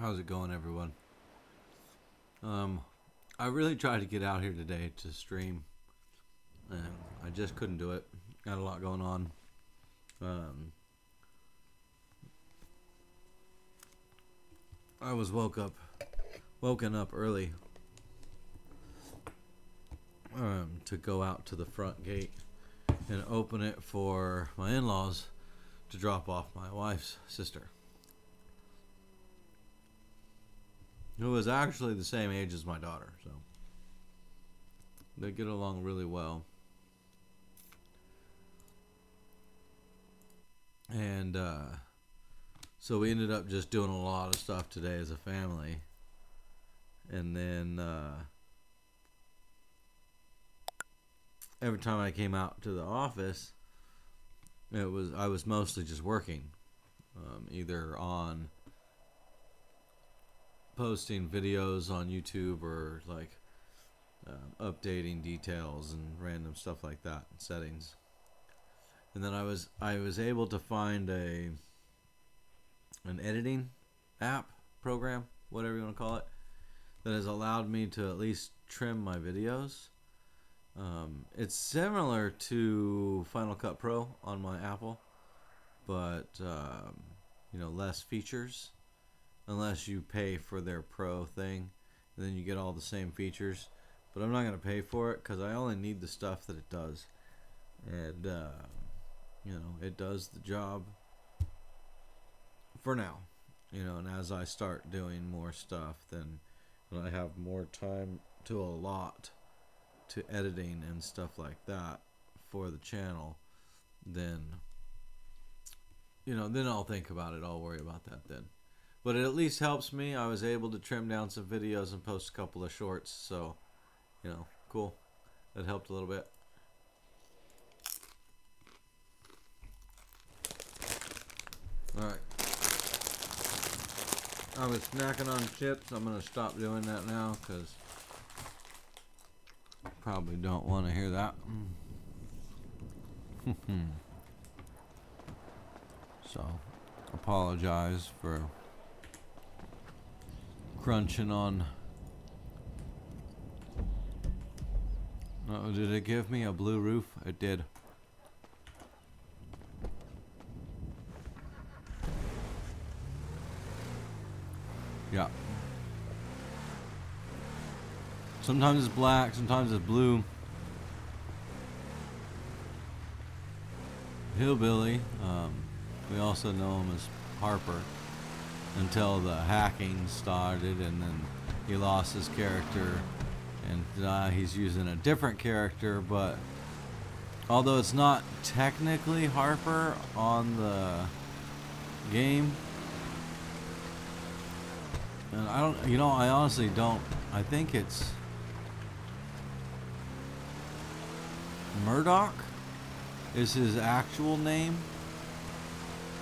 How's it going, everyone? I really tried to get out here today to stream, and I just couldn't do it. Got a lot going on. Um, I was woken up early to go out to the front gate and open it for my in-laws to drop off my wife's sister, who is actually the same age as my daughter, so they get along really well. And so we ended up just doing a lot of stuff today as a family. And then every time I came out to the office, I was mostly just working, either on posting videos on YouTube or like updating details and random stuff like that and settings. And then I was able to find an editing app, program, whatever you want to call it, that has allowed me to at least trim my videos. It's similar to Final Cut Pro on my Apple, but less features, unless you pay for their Pro thing, and then you get all the same features. But I'm not going to pay for it because I only need the stuff that it does, and it does the job for now. And as I start doing more stuff, then when I have more time to allot to editing and stuff like that for the channel, then I'll think about it. I'll worry about that then. But it at least helps me. I was able to trim down some videos and post a couple of shorts, so cool. That helped a little bit. Alright. I was snacking on chips. I'm going to stop doing that now because I probably don't want to hear that. So, apologize for crunching on. Did it give me a blue roof? It did. Yeah. Sometimes it's black, sometimes it's blue. Hillbilly, we also know him as Harper, until the hacking started, and then he lost his character, and he's using a different character. But although it's not technically Harper on the game, and I honestly don't. I think it's Murdoch is his actual name.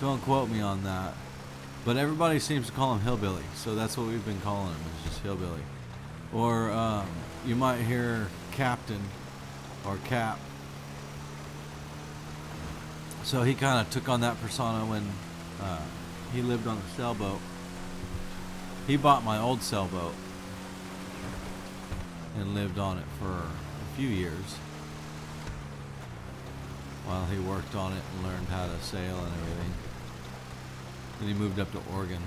Don't quote me on that. But everybody seems to call him Hillbilly, so that's what we've been calling him. It's just Hillbilly. Or you might hear Captain or Cap. So he kind of took on that persona when he lived on a sailboat. He bought my old sailboat and lived on it for a few years while he worked on it and learned how to sail and everything. Then he moved up to Oregon.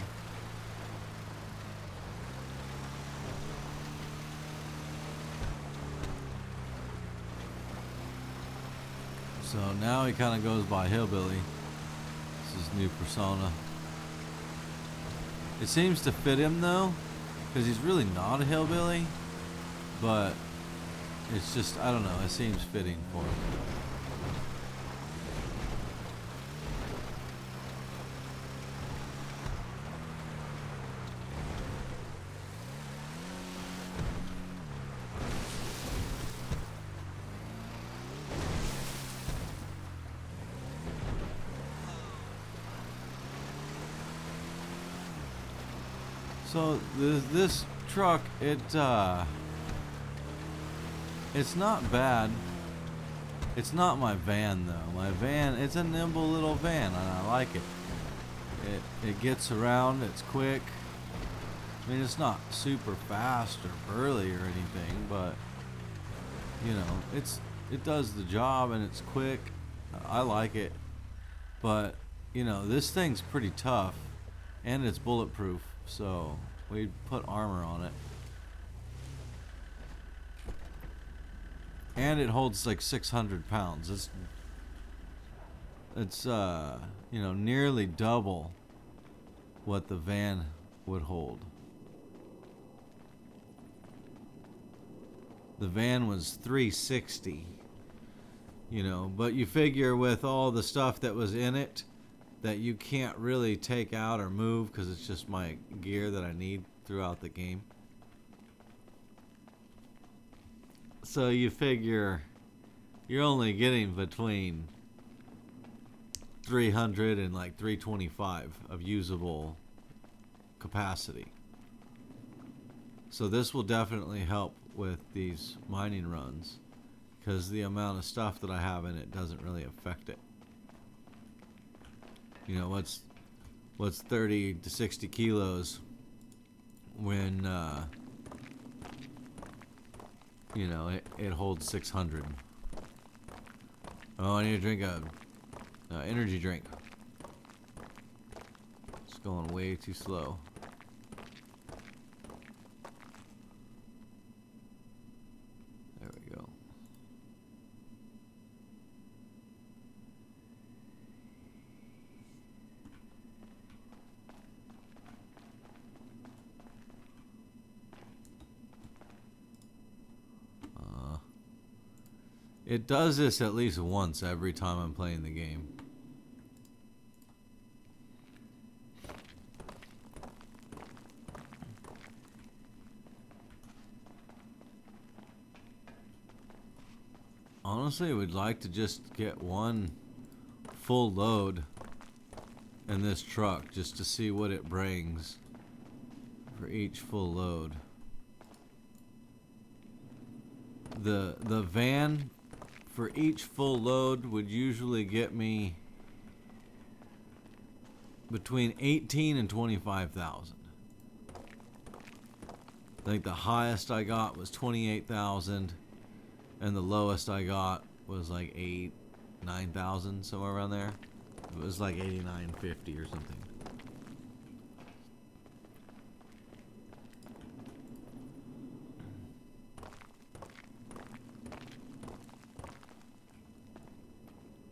So now he kind of goes by Hillbilly. This is his new persona. It seems to fit him though, because he's really not a hillbilly, but it's just, I don't know, it seems fitting for him. So this truck, it's not bad. It's not my van though. My van, it's a nimble little van, and I like it. It gets around. It's quick. I mean, it's not super fast or burly or anything, but you know, it does the job and it's quick. I like it, but you know, this thing's pretty tough and it's bulletproof, so we put armor on it. And it holds like 600 pounds. It's you know, nearly double what the van would hold. The van was 360, you know, but you figure with all the stuff that was in it that you can't really take out or move because it's just my gear that I need throughout the game. So you figure you're only getting between 300 and like 325 of usable capacity. So this will definitely help with these mining runs because the amount of stuff that I have in it doesn't really affect it. You know, what's 30 to 60 kilos when you know, it holds 600. Oh, I need to drink a energy drink. It's going way too slow. There we go. It does this at least once every time I'm playing the game. Honestly, I would like to just get one full load in this truck just to see what it brings for each full load. The van for each full load would usually get me between 18 and 25,000. I think the highest I got was 28,000 and the lowest I got was like 9,000, somewhere around there. It was like 89.50 or something.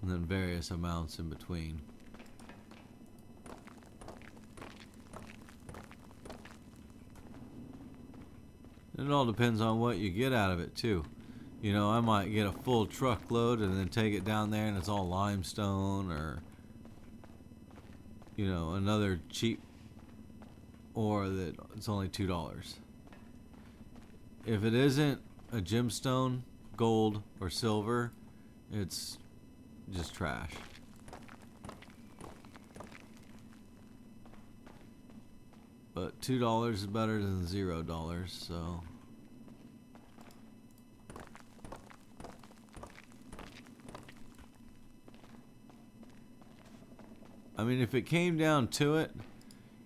And then various amounts in between. It all depends on what you get out of it too. You know, I might get a full truckload and then take it down there and it's all limestone, or you know, another cheap ore that it's only $2. If it isn't a gemstone, gold, or silver, it's just trash. But $2 is better than $0, so I mean, if it came down to it,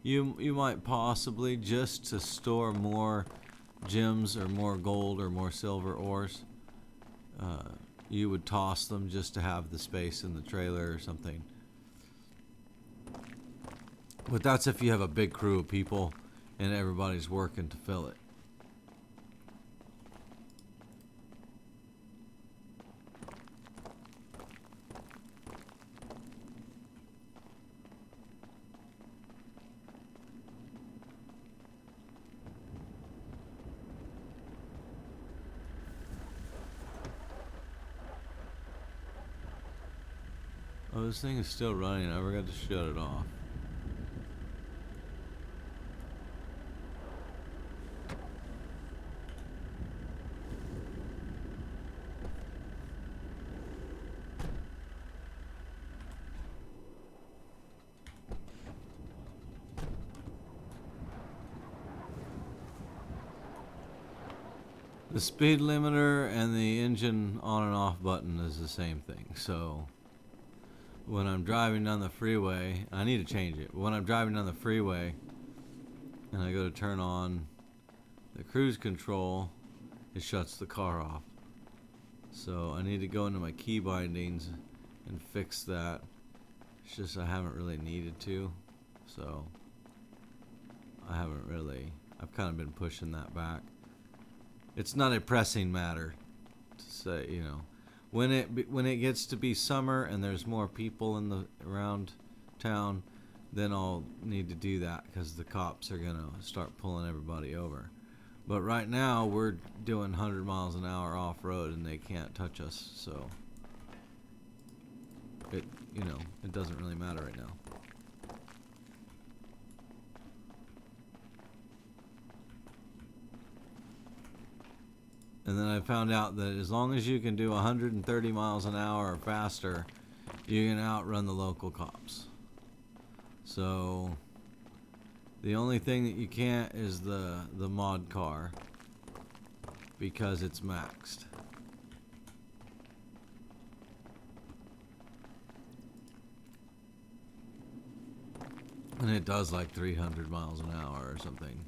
you might possibly, just to store more gems or more gold or more silver ores, you would toss them just to have the space in the trailer or something. But that's if you have a big crew of people and everybody's working to fill it. Oh, this thing is still running. I forgot to shut it off. The speed limiter and the engine on and off button is the same thing. So when I'm driving down the freeway, I need to change it. When I'm driving down the freeway and I go to turn on the cruise control, it shuts the car off. So I need to go into my key bindings and fix that. It's just I haven't really needed to, so I've kind of been pushing that back. It's not a pressing matter to say, you know. When it gets to be summer and there's more people around town, then I'll need to do that because the cops are gonna start pulling everybody over. But right now we're doing 100 miles an hour off road and they can't touch us, so it doesn't really matter right now. And then I found out that as long as you can do 130 miles an hour or faster, you can outrun the local cops. So the only thing that you can't is the mod car because it's maxed. And it does like 300 miles an hour or something.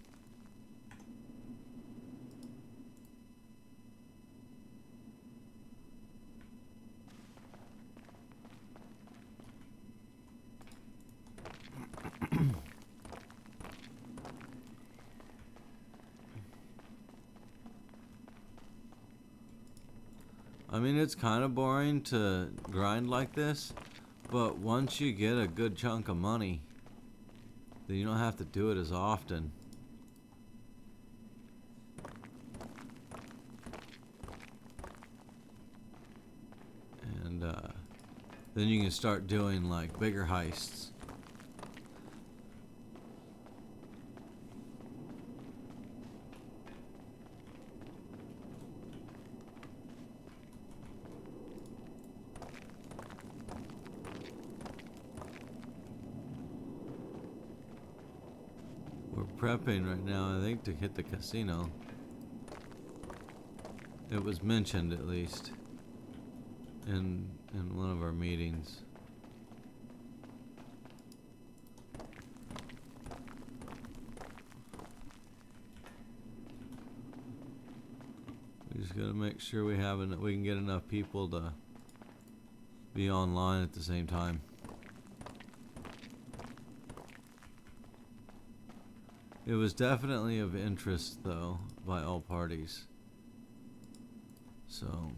I mean, it's kind of boring to grind like this, but once you get a good chunk of money, then you don't have to do it as often. And then you can start doing like bigger heists. We're prepping right now, I think, to hit the casino. It was mentioned, at least, in one of our meetings. We just gotta make sure we can get enough people to be online at the same time. It was definitely of interest, though, by all parties. So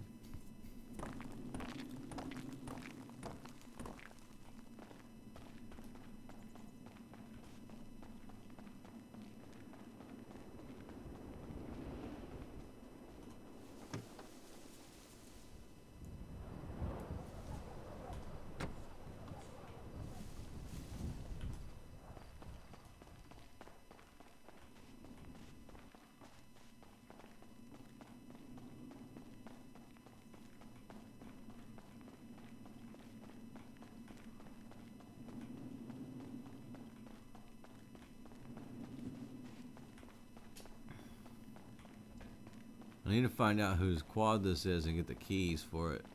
I need to find out whose quad this is and get the keys for it.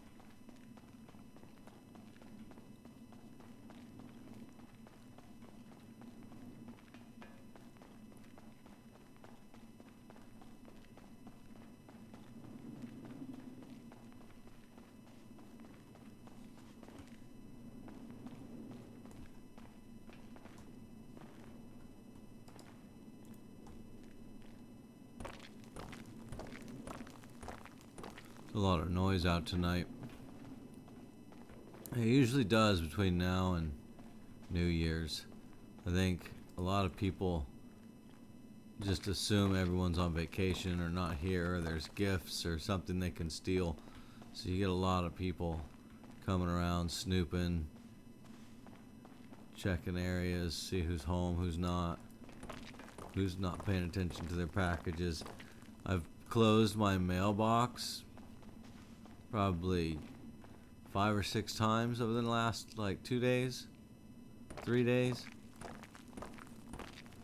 A lot of noise out tonight. It usually does between now and New Year's. I think a lot of people just assume everyone's on vacation or not here, or there's gifts or something they can steal. So you get a lot of people coming around, snooping, checking areas, see who's home, who's not paying attention to their packages. I've closed my mailbox probably 5 or 6 times over the last like 2 days, 3 days.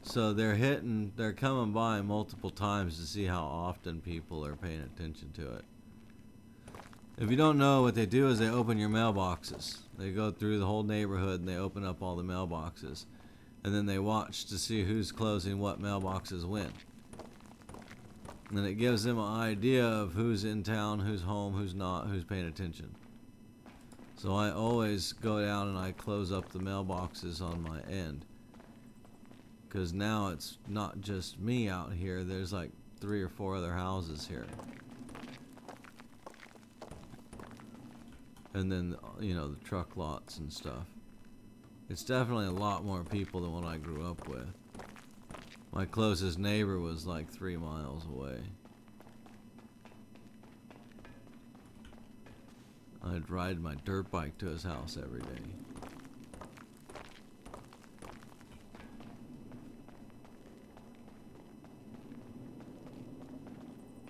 So they're coming by multiple times to see how often people are paying attention to it. If you don't know, what they do is they open your mailboxes. They go through the whole neighborhood and they open up all the mailboxes. and then they watch to see who's closing what mailboxes when. And then it gives them an idea of who's in town, who's home, who's not, who's paying attention. So I always go down and I close up the mailboxes on my end. Because now it's not just me out here. There's like 3 or 4 other houses here. And then, you know, the truck lots and stuff. It's definitely a lot more people than what I grew up with. My closest neighbor was like 3 miles away. I'd ride my dirt bike to his house every day.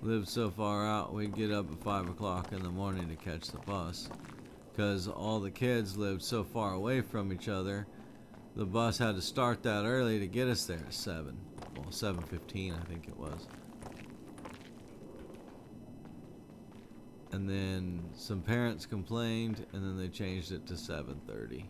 Lived so far out, we'd get up at 5 o'clock in the morning to catch the bus. Because all the kids lived so far away from each other, the bus had to start that early to get us there at 7. Well, 7:15 I think it was. And then some parents complained, and then they changed it to 7:30.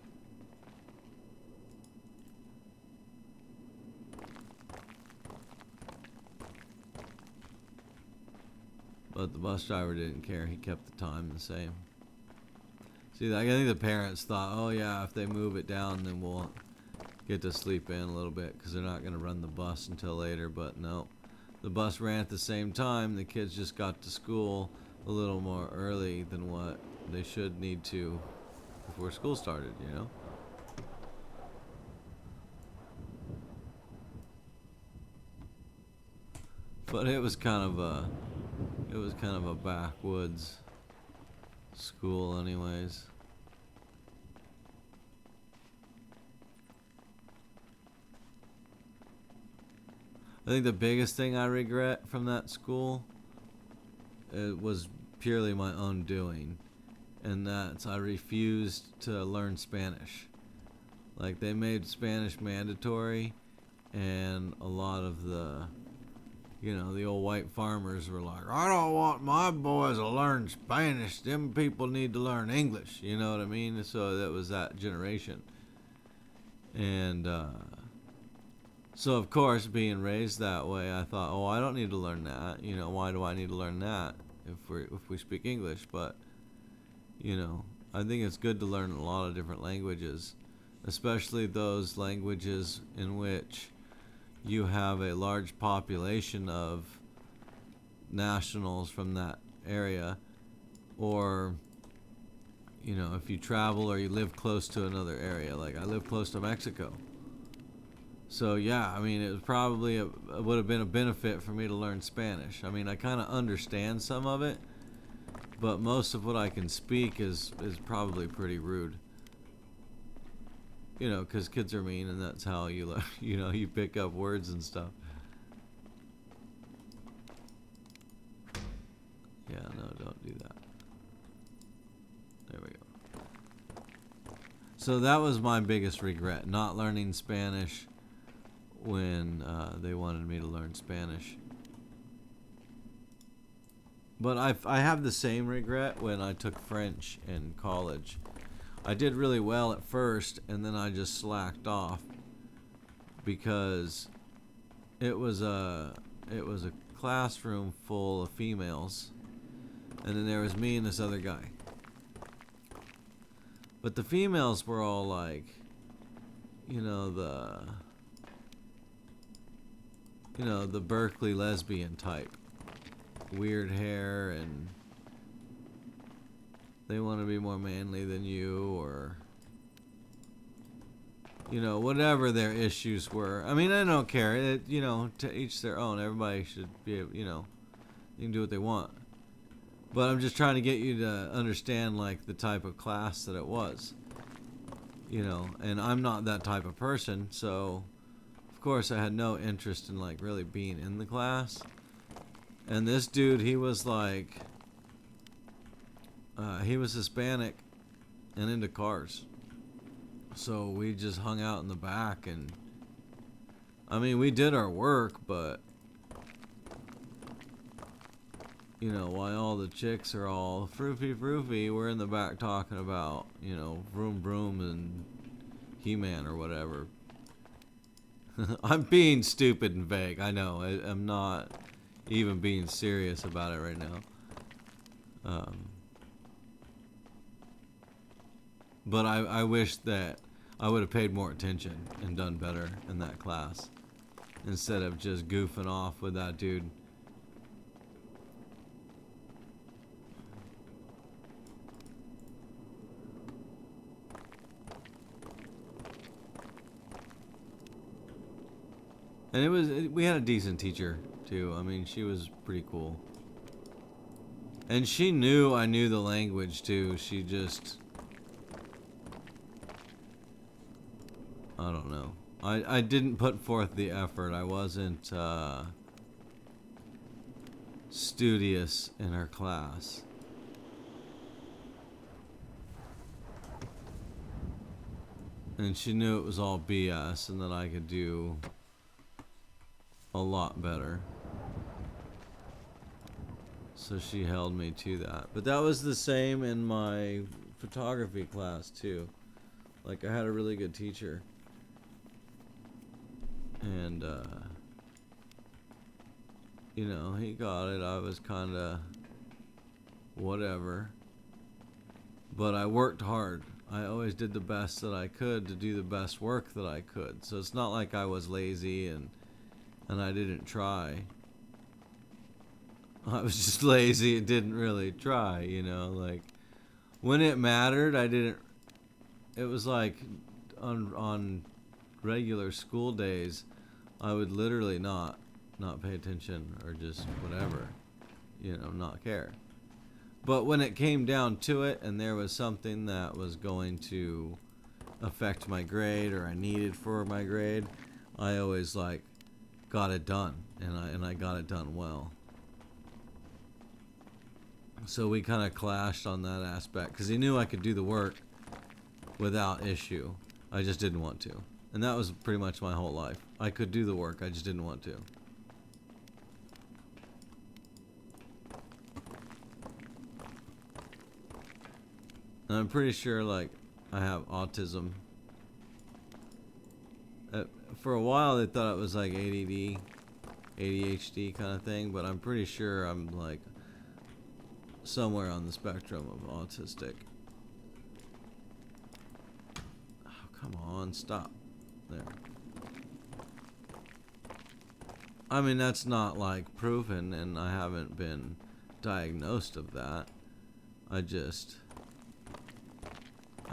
But the bus driver didn't care. He kept the time the same. See, I think the parents thought, oh yeah, if they move it down, then we'll get to sleep in a little bit because they're not going to run the bus until later. But no, the bus ran at the same time. The kids just got to school a little more early than what they should need to before school started, you know? But it was kind of a backwoods school anyways. I think the biggest thing I regret from that school, it was purely my own doing, and that's I refused to learn Spanish. Like, they made Spanish mandatory, and a lot of the, you know, the old white farmers were like, I don't want my boys to learn Spanish. Them people need to learn English. You know what I mean? So that was that generation. And so, of course, being raised that way, I thought, oh, I don't need to learn that. You know, why do I need to learn that if we speak English? But, you know, I think it's good to learn a lot of different languages, especially those languages in which you have a large population of nationals from that area, or, you know, if you travel or you live close to another area. Like, I live close to Mexico. So, yeah, I mean, it was probably it would have been a benefit for me to learn Spanish. I mean, I kind of understand some of it, but most of what I can speak is probably pretty rude. You know, because kids are mean, and that's how you learn, you know, you pick up words and stuff. Yeah, no, don't do that. There we go. So that was my biggest regret, not learning Spanish when they wanted me to learn Spanish. But I have the same regret when I took French in college. I did really well at first, and then I just slacked off because it was a classroom full of females, and then there was me and this other guy. But the females were all like, you know, the Berkeley lesbian type, weird hair, and they want to be more manly than you, or, you know, whatever their issues were. I mean, I don't care. It, you know, to each their own. Everybody should be, you know, you can do what they want. But I'm just trying to get you to understand, like, the type of class that it was. You know, and I'm not that type of person, so of course I had no interest in, like, really being in the class. And this dude, he was like, he was Hispanic and into cars. So we just hung out in the back, and I mean, we did our work, but, you know, while all the chicks are all froofy, we're in the back talking about, you know, vroom vroom and He-Man or whatever. I'm being stupid and vague. I know. I'm not even being serious about it right now. But I wish that I would have paid more attention and done better in that class instead of just goofing off with that dude. And we had a decent teacher too. I mean, she was pretty cool. And she knew I knew the language too. She just, I don't know. I didn't put forth the effort. I wasn't studious in her class. And she knew it was all BS and that I could do a lot better. So she held me to that. But that was the same in my photography class too. Like, I had a really good teacher. And, you know, he got it. I was kind of whatever. But I worked hard. I always did the best that I could to do the best work that I could. So it's not like I was lazy and I didn't try. I was just lazy and didn't really try, you know. Like, when it mattered, I didn't. It was like on regular school days, I would literally not pay attention or just whatever, you know, not care. But when it came down to it and there was something that was going to affect my grade or I needed for my grade, I always like got it done, and I got it done well. So we kind of clashed on that aspect because he knew I could do the work without issue. I just didn't want to. And that was pretty much my whole life. I could do the work, I just didn't want to. And I'm pretty sure, like, I have autism. For a while, they thought it was like ADD, ADHD kind of thing, but I'm pretty sure I'm like somewhere on the spectrum of autistic. Oh, come on, stop. There. I mean, that's not like proven, and I haven't been diagnosed of that. I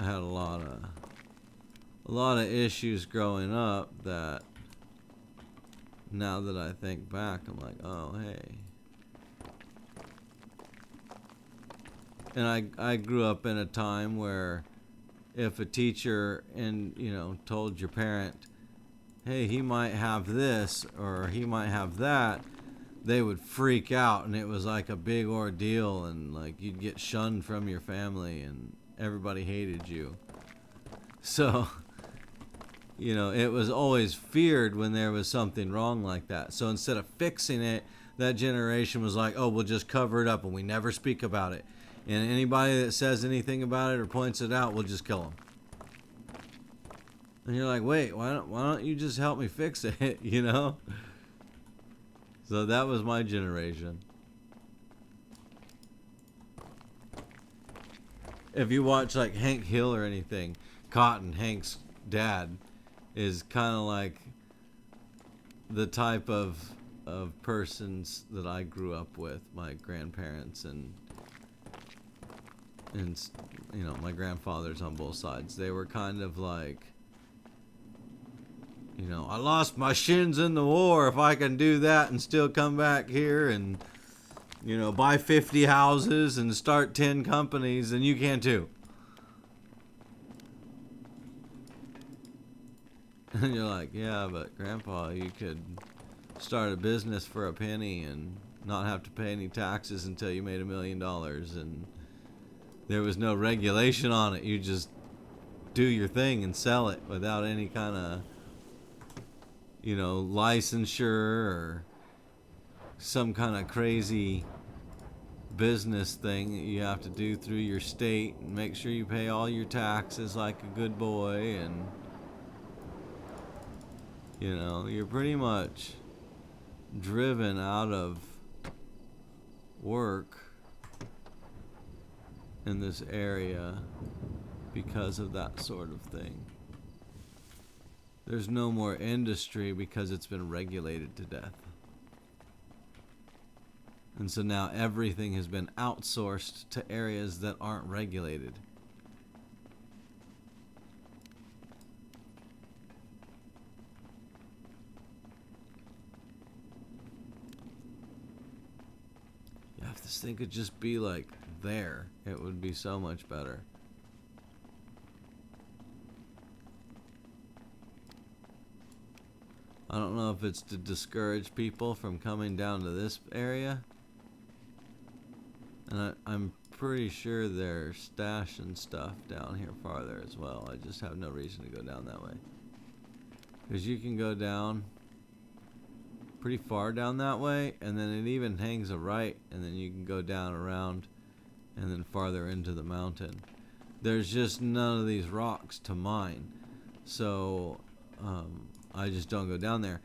had a lot of issues growing up that now that I think back, I'm like, oh, hey. And I grew up in a time where if a teacher told your parent, hey, he might have this or he might have that, they would freak out, and it was like a big ordeal, and like you'd get shunned from your family and everybody hated you. So, you know, it was always feared when there was something wrong like that. So instead of fixing it, that generation was like, oh, we'll just cover it up and we never speak about it. And anybody that says anything about it or points it out, we'll just kill them. And you're like, wait, why don't you just help me fix it, you know? So that was my generation. If you watch like Hank Hill or anything, Cotton, Hank's dad, is kind of like the type of persons that I grew up with, my grandparents and you know, my grandfathers on both sides. They were kind of like, you know, I lost my shins in the war. If I can do that and still come back here and, you know, buy 50 houses and start 10 companies, then you can too. And you're like, yeah, but Grandpa, you could start a business for a penny and not have to pay any taxes until you made $1 million, and there was no regulation on it. You just do your thing and sell it without any kind of, you know, licensure or some kind of crazy business thing that you have to do through your state and make sure you pay all your taxes like a good boy. And You know, you're pretty much driven out of work in this area because of that sort of thing. There's no more industry because it's been regulated to death. And so now everything has been outsourced to areas that aren't regulated. Yeah, if this thing could just be like there, it would be so much better. I don't know if it's to discourage people from coming down to this area. And I'm pretty sure they're stashing stuff down here farther as well. I just have no reason to go down that way. Because you can go down pretty far down that way, and then it even hangs a right, and then you can go down around and then farther into the mountain. There's just none of these rocks to mine. So I just don't go down there.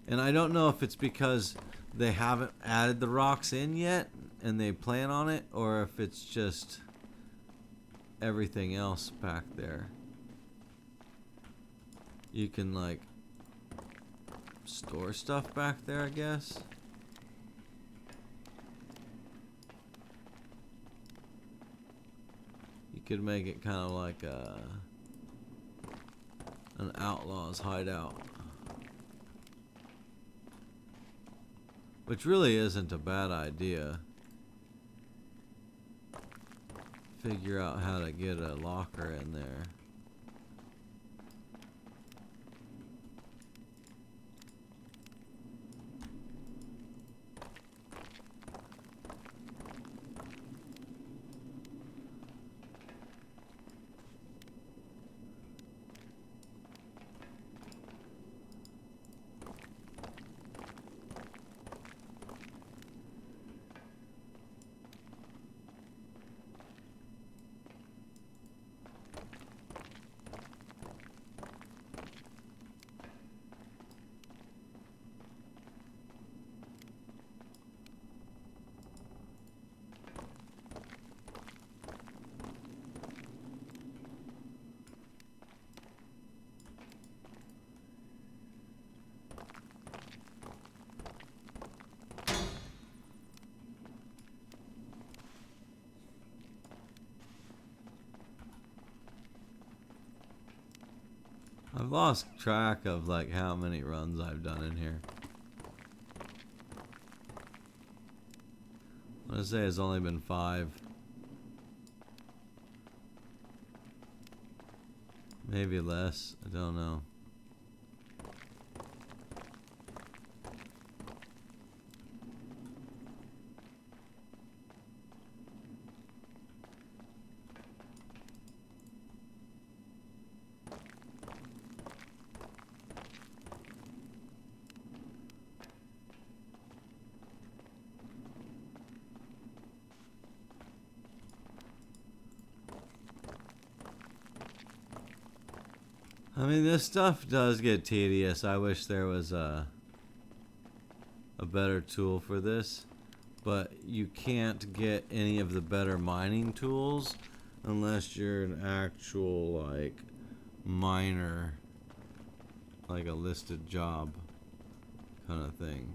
And I don't know if it's because they haven't added the rocks in yet and they plan on it, or if it's just everything else back there. You can like store stuff back there, I guess. You could make it kind of like an outlaw's hideout. Which really isn't a bad idea. Figure out how to get a locker in there. I've lost track of like how many runs I've done in here. I'm gonna say it's only been 5. Maybe less, I don't know. I mean, this stuff does get tedious. I wish there was a better tool for this, but you can't get any of the better mining tools unless you're an actual like miner, like a listed job kind of thing.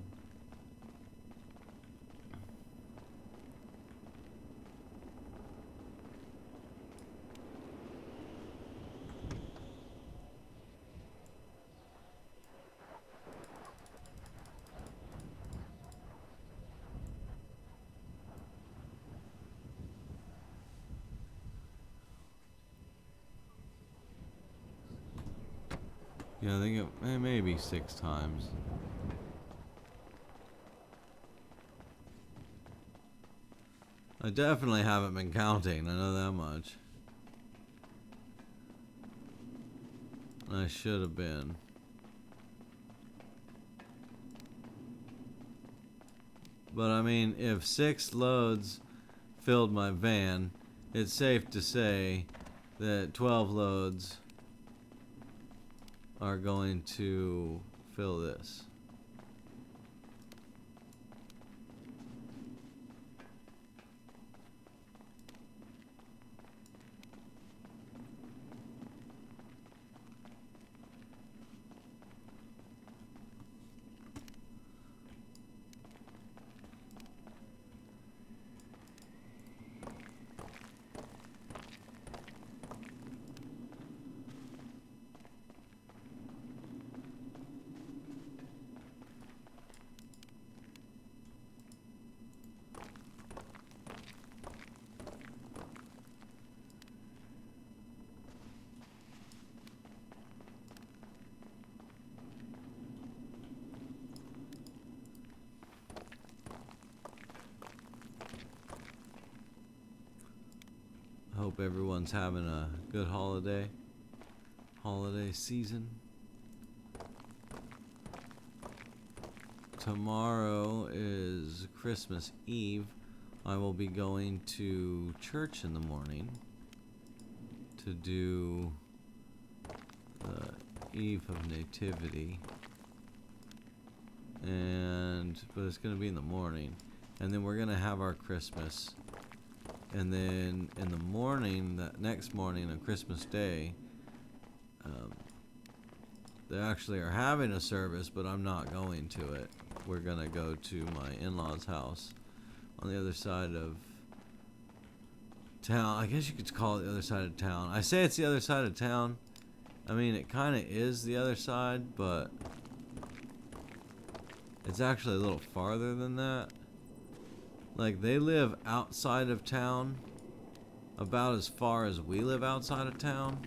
Yeah, I think it maybe 6 times. I definitely haven't been counting, I know that much. I should have been. But I mean, if 6 loads filled my van, it's safe to say that 12 loads are going to fill this. Hope everyone's having a good holiday season. Tomorrow is Christmas Eve. I will be going to church in the morning to do the Eve of Nativity. But it's going to be in the morning. And then we're going to have our Christmas. And then in the morning, that next morning on Christmas Day, they actually are having a service, but I'm not going to it. We're going to go to my in-laws' house on the other side of town. I guess you could call it the other side of town. I say it's the other side of town. I mean, it kind of is the other side, but it's actually a little farther than that. Like, they live outside of town about as far as we live outside of town,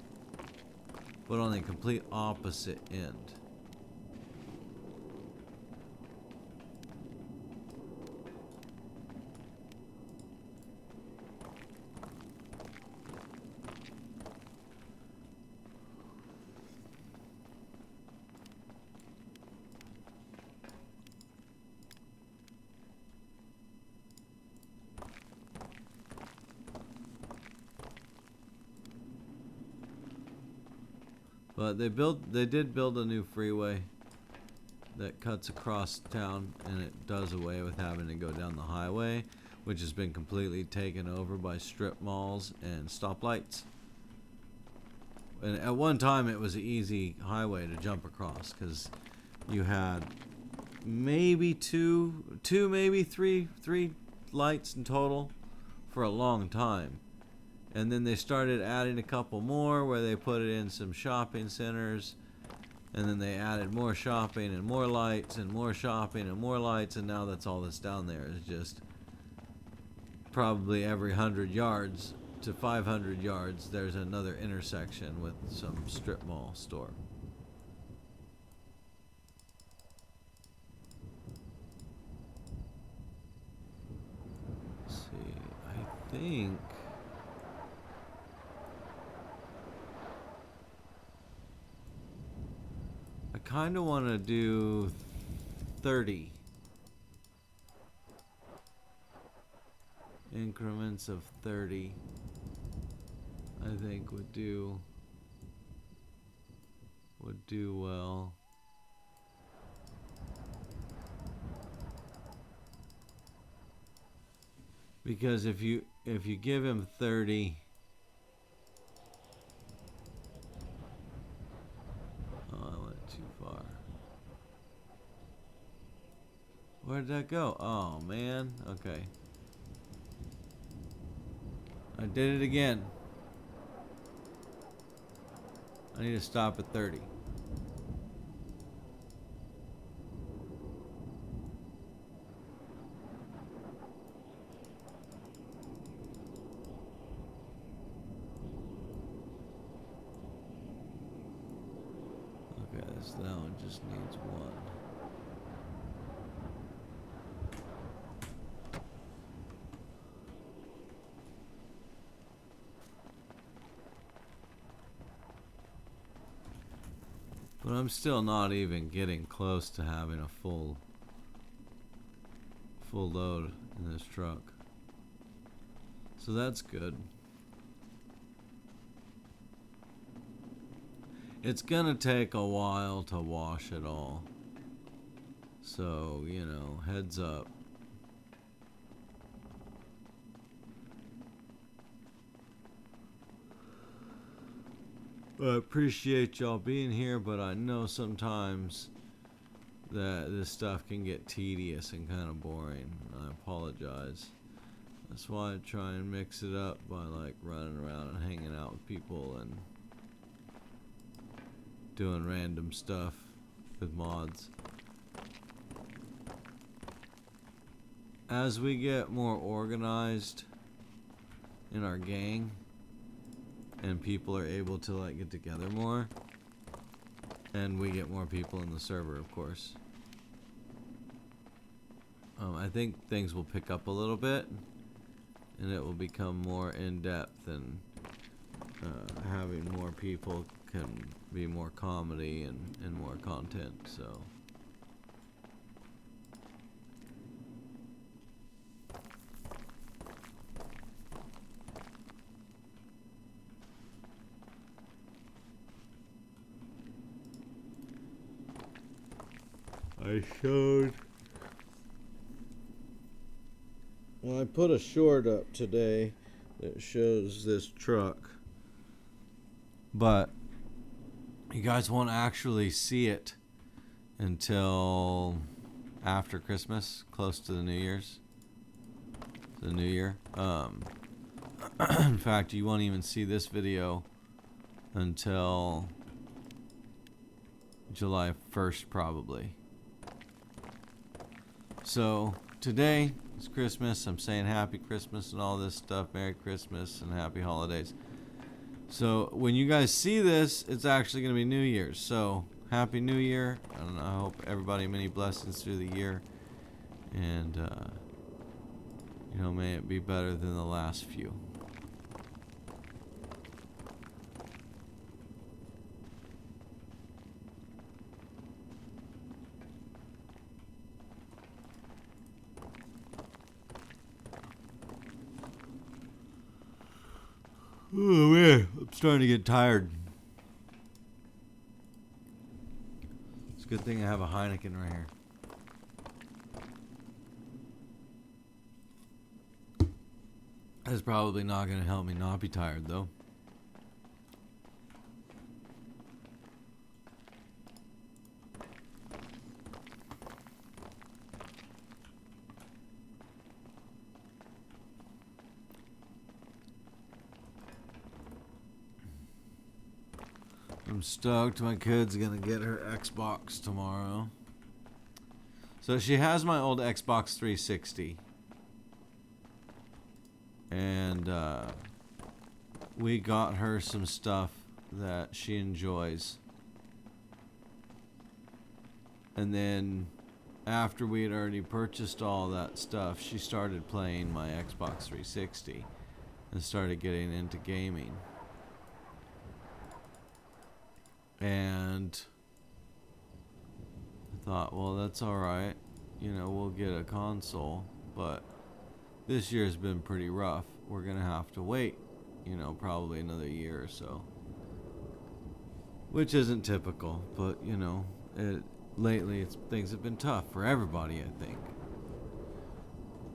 but on the complete opposite end. But they did build a new freeway that cuts across town, and it does away with having to go down the highway, which has been completely taken over by strip malls and stoplights. And at one time, it was an easy highway to jump across because you had maybe maybe three lights in total for a long time. And then they started adding a couple more where they put it in some shopping centers. And then they added more shopping and more lights and more shopping and more lights. And now that's all that's down there is just probably every 100 yards to 500 yards, there's another intersection with some strip mall store. Let's see, I think... I kind of want to do 30 increments of 30. I think would do well. Because if you give him 30, where did that go? Oh, man. Okay. I did it again. I need to stop at 30. Okay, that one just needs one. But I'm still not even getting close to having a full load in this truck. So that's good. It's gonna take a while to wash it all. So, you know, heads up. I appreciate y'all being here, but I know sometimes that this stuff can get tedious and kind of boring. I apologize. That's why I try and mix it up by like running around and hanging out with people and doing random stuff with mods. As we get more organized in our gang and people are able to like get together more, and we get more people in the server, of course, I think things will pick up a little bit and it will become more in-depth, and having more people can be more comedy and more content. So I showed. Well, I put a short up today that shows this truck, but you guys won't actually see it until after Christmas, close to the New Year's. The New Year. In fact, you won't even see this video until July 1st, probably. So today is Christmas. I'm saying Happy Christmas and all this stuff. Merry Christmas and Happy Holidays. So when you guys see this, it's actually going to be New Year's. So Happy New Year. And I hope everybody many blessings through the year. And, you know, may it be better than the last few. Oh man, I'm starting to get tired. It's a good thing I have a Heineken right here. That's probably not going to help me not be tired, though. I'm stoked. My kid's gonna get her Xbox tomorrow. So she has my old Xbox 360. And we got her some stuff that she enjoys. And then after we had already purchased all that stuff, she started playing my Xbox 360 and started getting into gaming. And I thought, well, that's alright. You know, we'll get a console. But this year's been pretty rough. We're going to have to wait, you know, probably another year or so. Which isn't typical. But, you know, lately things have been tough for everybody, I think.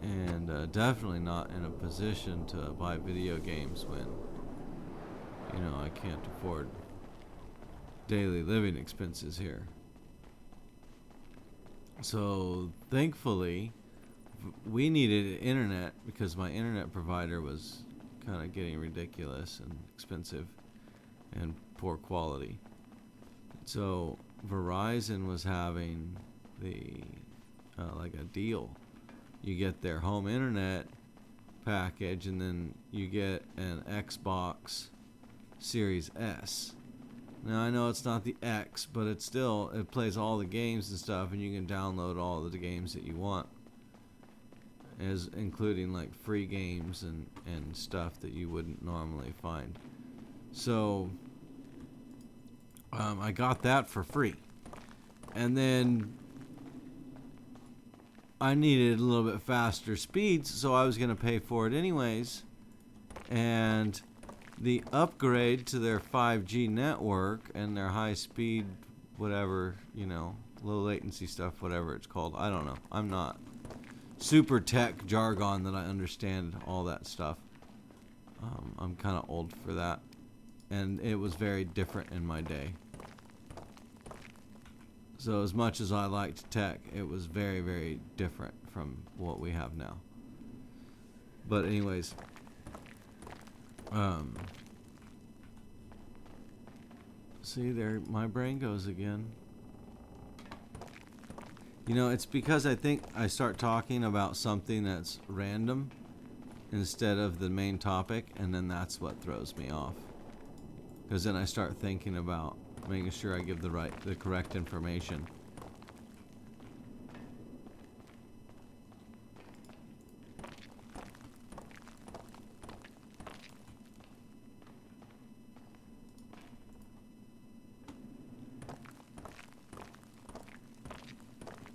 And definitely not in a position to buy video games when, you know, I can't afford daily living expenses here. So thankfully we needed internet because my internet provider was kind of getting ridiculous and expensive and poor quality. So Verizon was having the like a deal. You get their home internet package and then you get an Xbox Series S. Now, I know it's not the X, but it plays all the games and stuff, and you can download all of the games that you want, as including like free games and stuff that you wouldn't normally find. So I got that for free. And then I needed a little bit faster speeds, so I was going to pay for it anyways. And the upgrade to their 5G network and their high speed, whatever, you know, low latency stuff, whatever it's called. I don't know. I'm not super tech jargon that I understand all that stuff. I'm kind of old for that, and it was very different in my day. So as much as I liked tech, it was very, very different from what we have now. But anyways, see there, my brain goes again. You know, it's because I think I start talking about something that's random instead of the main topic, and then that's what throws me off. Because then I start thinking about making sure I give the correct information.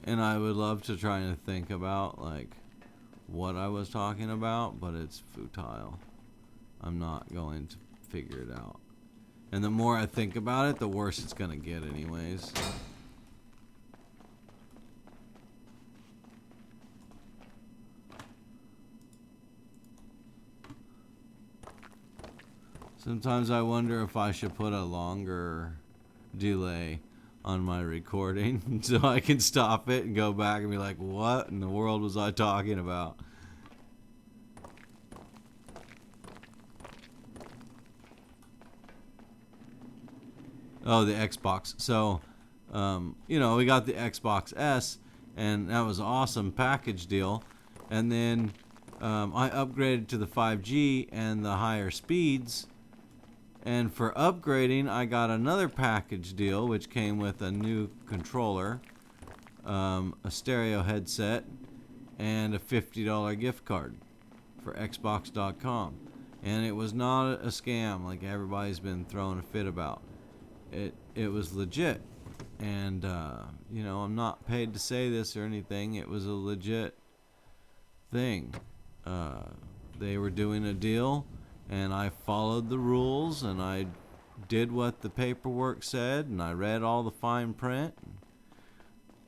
And I would love to try and think about like what I was talking about, but it's futile. I'm not going to figure it out. And the more I think about it, the worse it's gonna get anyways. Sometimes I wonder if I should put a longer delay on my recording so I can stop it and go back and be like, what in the world was I talking about? Oh, the Xbox. So, you know, we got the Xbox S, and that was an awesome package deal. And then I upgraded to the 5G and the higher speeds. And for upgrading, I got another package deal, which came with a new controller, a stereo headset, and a $50 gift card for Xbox.com. And it was not a scam like everybody's been throwing a fit about. It was legit. And, you know, I'm not paid to say this or anything. It was a legit thing. They were doing a deal, and I followed the rules, and I did what the paperwork said, and I read all the fine print.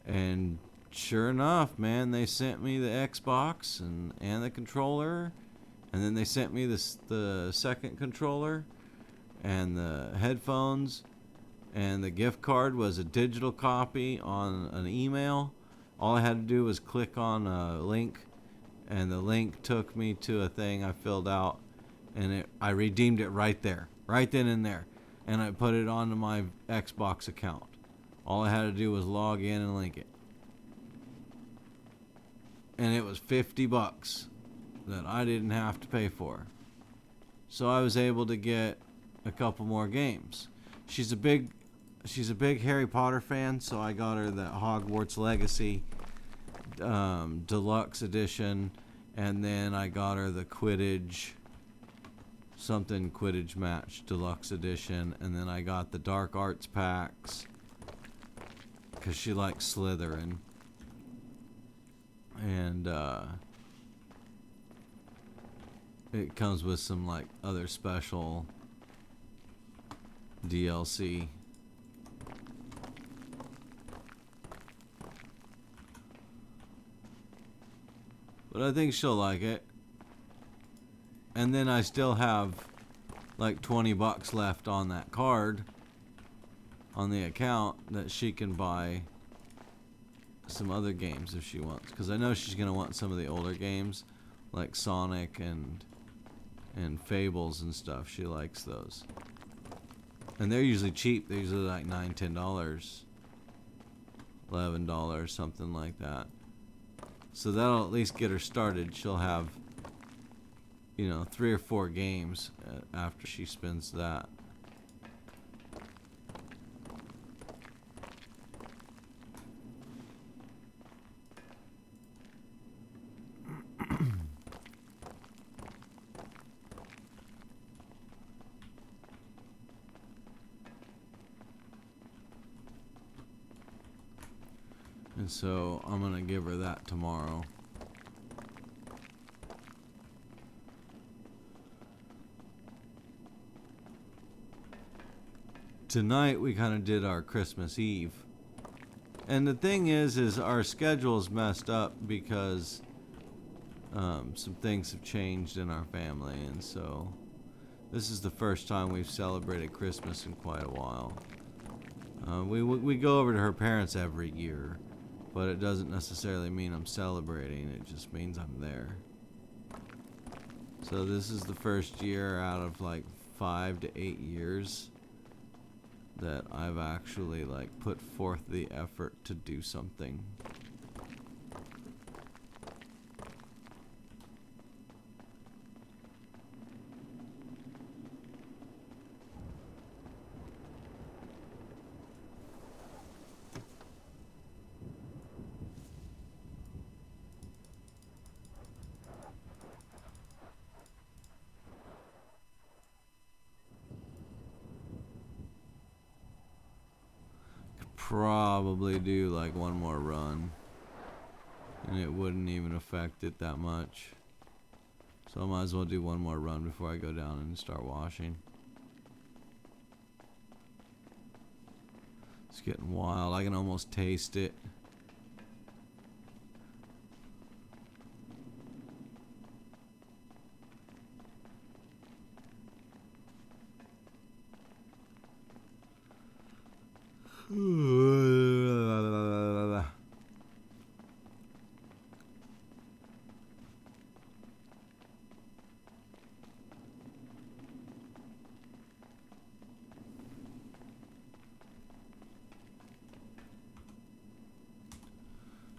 And sure enough, man, they sent me the Xbox and the controller, and then they sent me the second controller and the headphones, and the gift card was a digital copy on an email. All I had to do was click on a link, and the link took me to a thing I filled out, and I redeemed it right there, right then and there, and I put it onto my Xbox account. All I had to do was log in and link it. And it was $50 that I didn't have to pay for. So I was able to get a couple more games. She's a big Harry Potter fan, so I got her the Hogwarts Legacy Deluxe Edition, and then I got her the Quidditch Match Deluxe Edition, and then I got the Dark Arts packs because she likes Slytherin. And it comes with some like other special DLC. But I think she'll like it. And then I still have like $20 left on that card on the account that she can buy some other games if she wants, because I know she's gonna want some of the older games like Sonic and Fables and stuff. She likes those, and they're usually cheap. They're usually like $9, $10, $11, something like that. So that'll at least get her started. She'll have, you know, 3 or 4 games after she spends that. And so I'm going to give her that tomorrow. Tonight we kind of did our Christmas Eve. And the thing is our schedule's messed up because some things have changed in our family, and so this is the first time we've celebrated Christmas in quite a while. We go over to her parents every year, but it doesn't necessarily mean I'm celebrating. It just means I'm there. So this is the first year out of like 5 to 8 years that I've actually like put forth the effort to do something. Probably do like one more run, and it wouldn't even affect it that much. So I might as well do one more run before I go down and start washing. It's getting wild. I can almost taste it.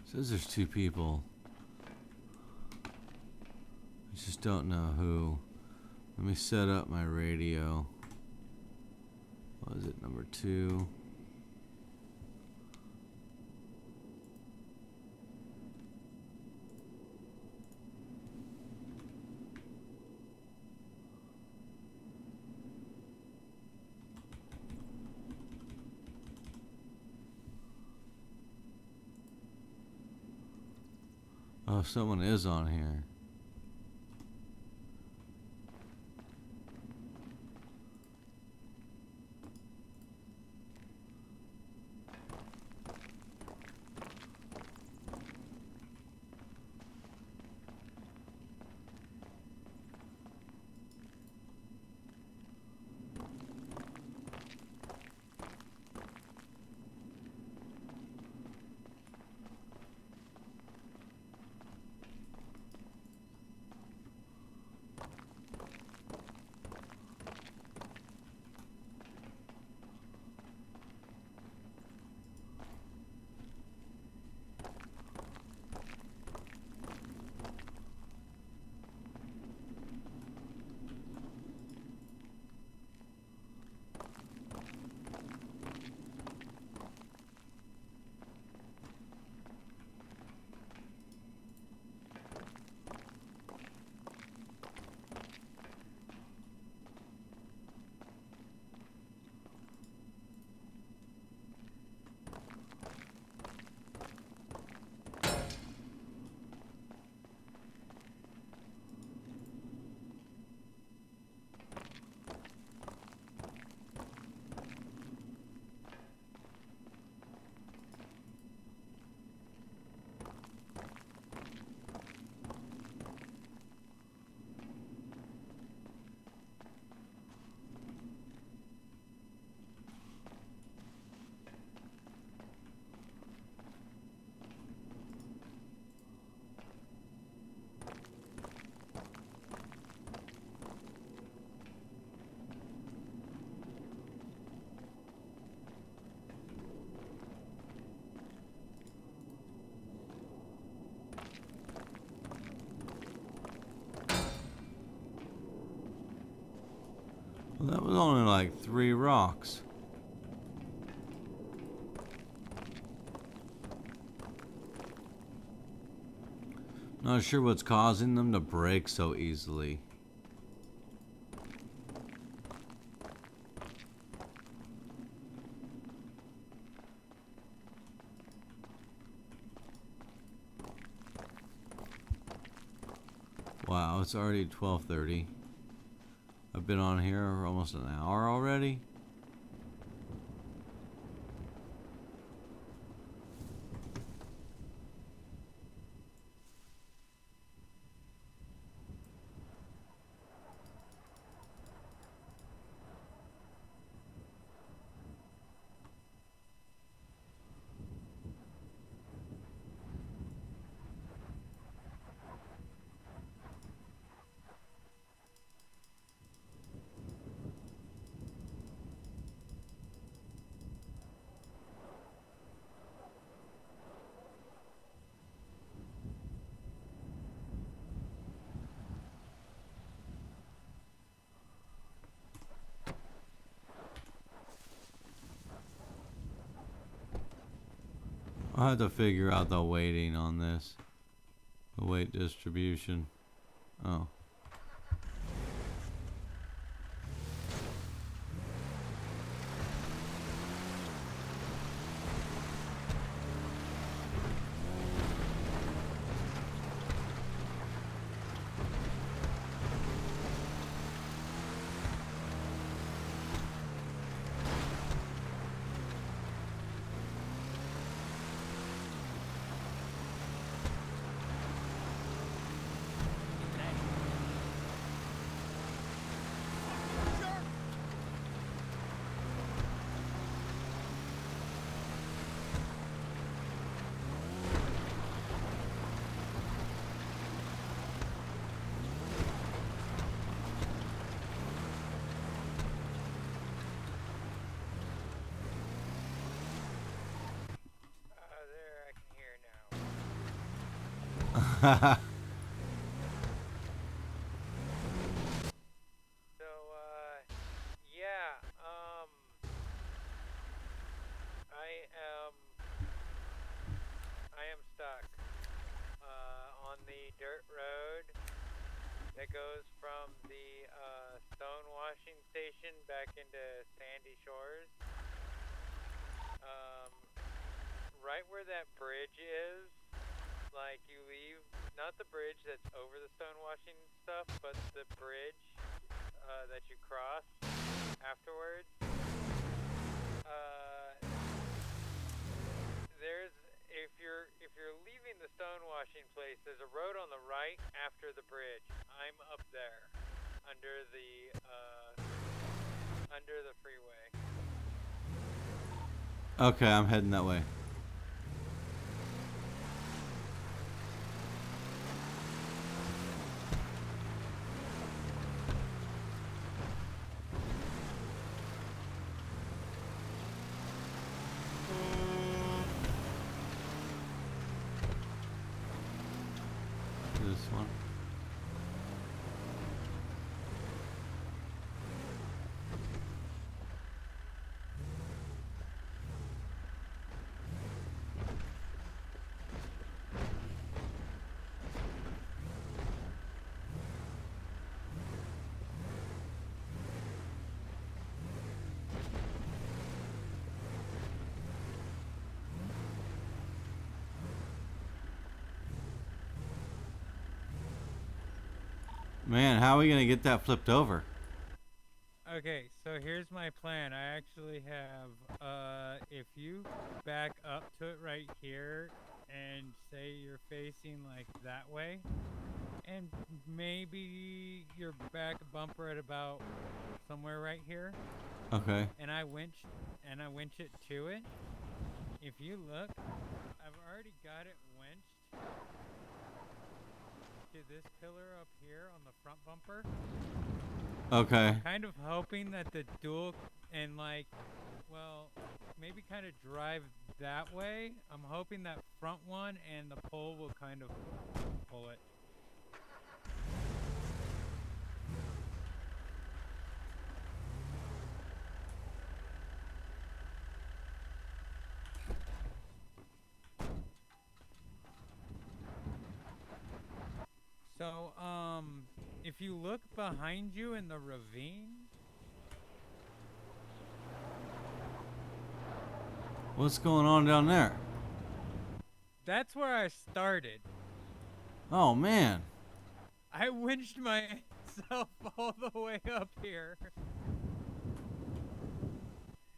Says there's 2 people. I just don't know who. Let me set up my radio. What is it, number 2? Oh, someone is on here. Well, that was only like 3 rocks. Not sure what's causing them to break so easily. Wow, it's already 12:30. I've been on here for almost an hour already. I'll have to figure out the weighting on this. The weight distribution. Oh. Yeah, I am stuck, on the dirt road that goes from the, stone washing station back into Sandy Shores. Um, right where that bridge is, like you leave, not the bridge that's over the stone washing stuff, but the bridge that you cross afterwards. Uh, there's if you're leaving the stone washing place, there's a road on the right after the bridge. I'm up there, under the freeway. Okay, I'm heading that way. This one. Man, how are we gonna get that flipped over? Okay, so here's my plan. I actually have, if you back up to it right here and say you're facing like that way, and maybe your back bumper at about somewhere right here, Okay. and I winch it to it. If you look, I've already got it winched to this pillar up here on the front bumper. Okay. Kind of hoping that the dual and maybe kind of drive that way. I'm hoping that front one and the pole will kind of pull it. So, if you look behind you in the ravine, What's going on down there? that's where I started. Oh man. I winched myself all the way up here.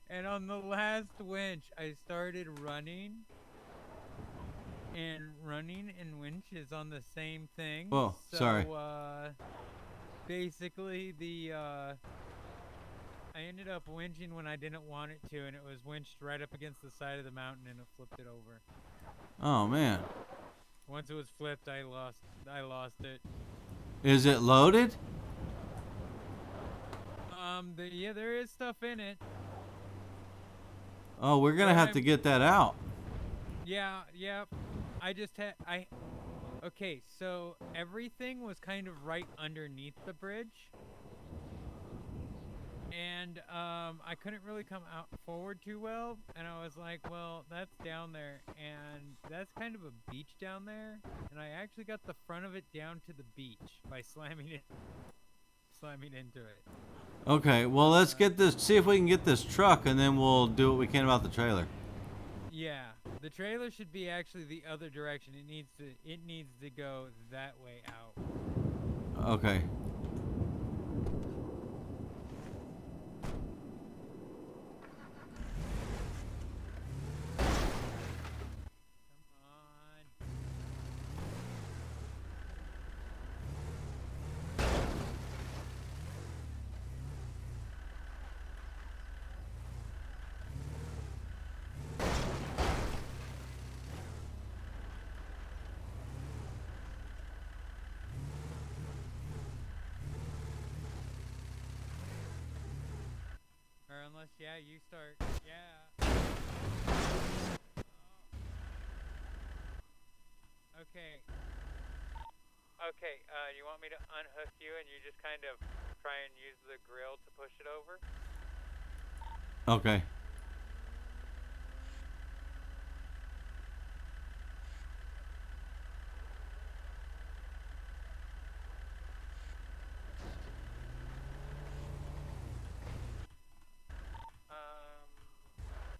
And on the last winch, I started running. And running and winch is on the same thing. Whoa, so, sorry. Basically, I ended up winching when I didn't want it to, and it was winched right up against the side of the mountain, and it flipped it over. Oh man. Once it was flipped, I lost it. Is it loaded? Yeah, there is stuff in it. Oh, we're gonna have to get that out. Yeah. Okay, so everything was kind of right underneath the bridge. and I couldn't really come out forward too well, and I was like, well, that's down there, and that's kind of a beach down there, and I actually got the front of it down to the beach by slamming into it. Okay, well let's get this. See if we can get this truck, and then we'll do what we can about the trailer. Yeah, the trailer should be actually the other direction. It needs to go that way out. Okay. Come on. Or unless, yeah, you start. Yeah. Okay. Okay. You want me to unhook you and you just kind of try and use the grill to push it over? Okay.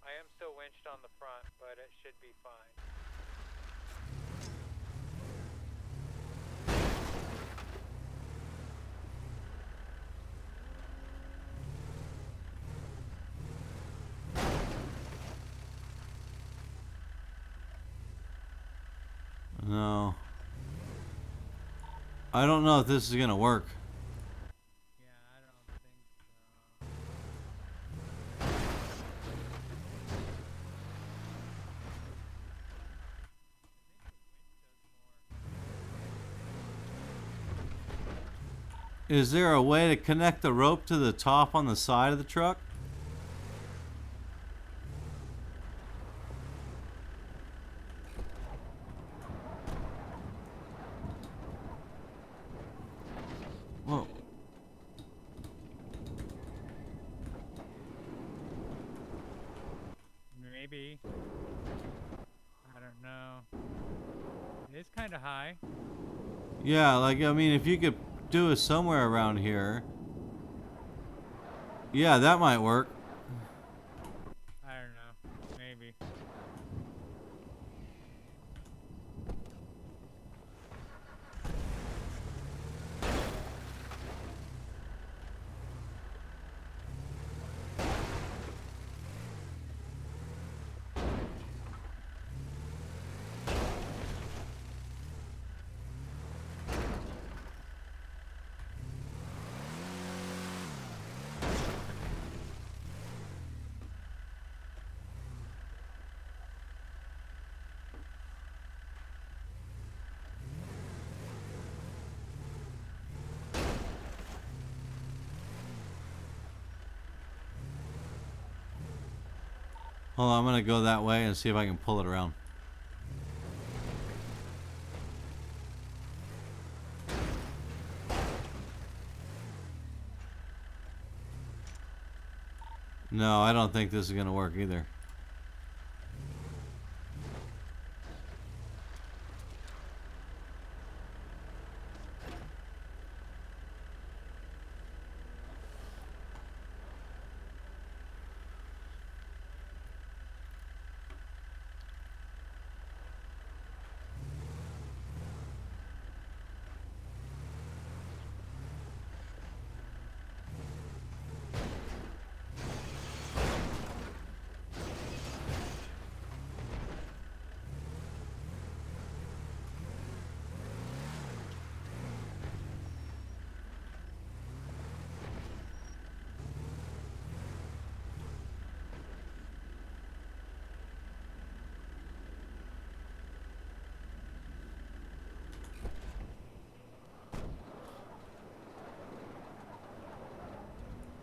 I am still winched on the front, but it should be fine. No. I don't know if this is gonna work. Yeah, I don't think so. Is there a way to connect the rope to the top on the side of the truck? Whoa. Maybe. I don't know. It is kind of high. Yeah, like, I mean, if you could do it somewhere around here. Yeah, that might work. I don't know. Maybe. Hold on, I'm gonna go that way and see if I can pull it around. No, I don't think this is gonna work either.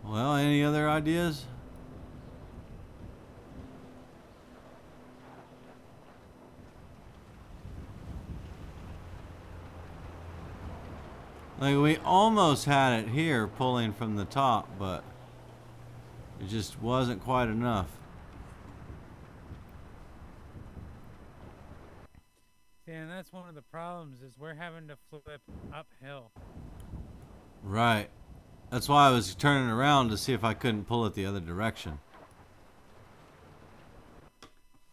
Well, any other ideas? Like, we almost had it here pulling from the top, but It just wasn't quite enough. See, and that's one of the problems is we're having to flip uphill. Right. That's why I was turning around to see if I couldn't pull it the other direction.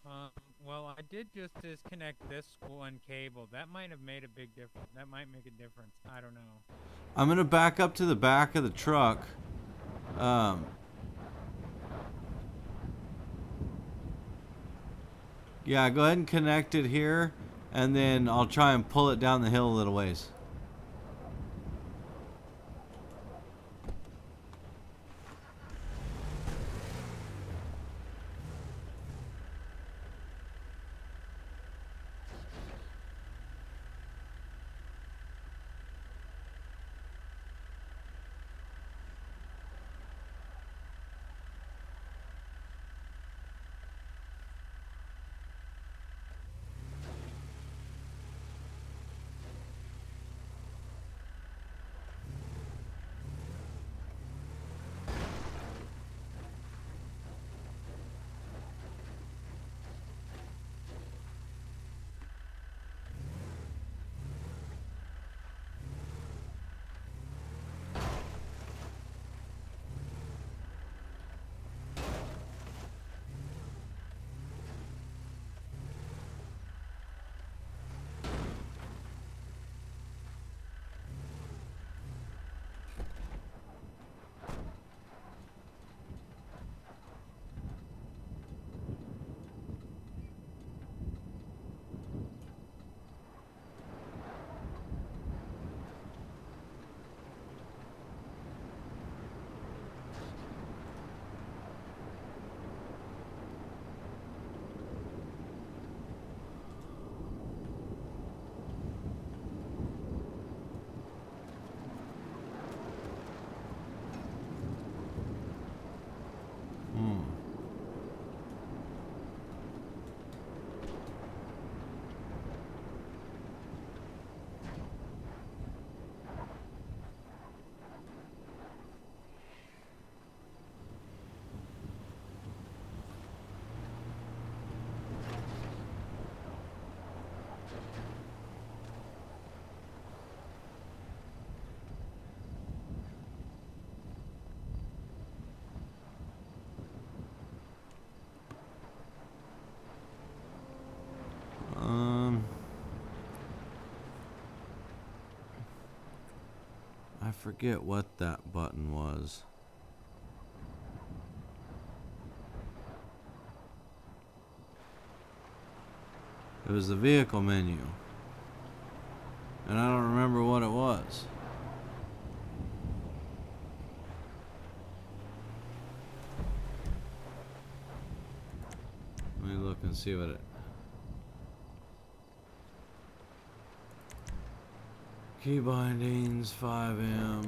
Well, I did just disconnect this one cable. That might have made a big difference. That might make a difference. I don't know. I'm going to back up to the back of the truck. Yeah, go ahead and connect it here, and then I'll try and pull it down the hill a little ways. I forget what that button was. It was the vehicle menu. And I don't remember what it was. Let me look and see what it... Key bindings, 5M.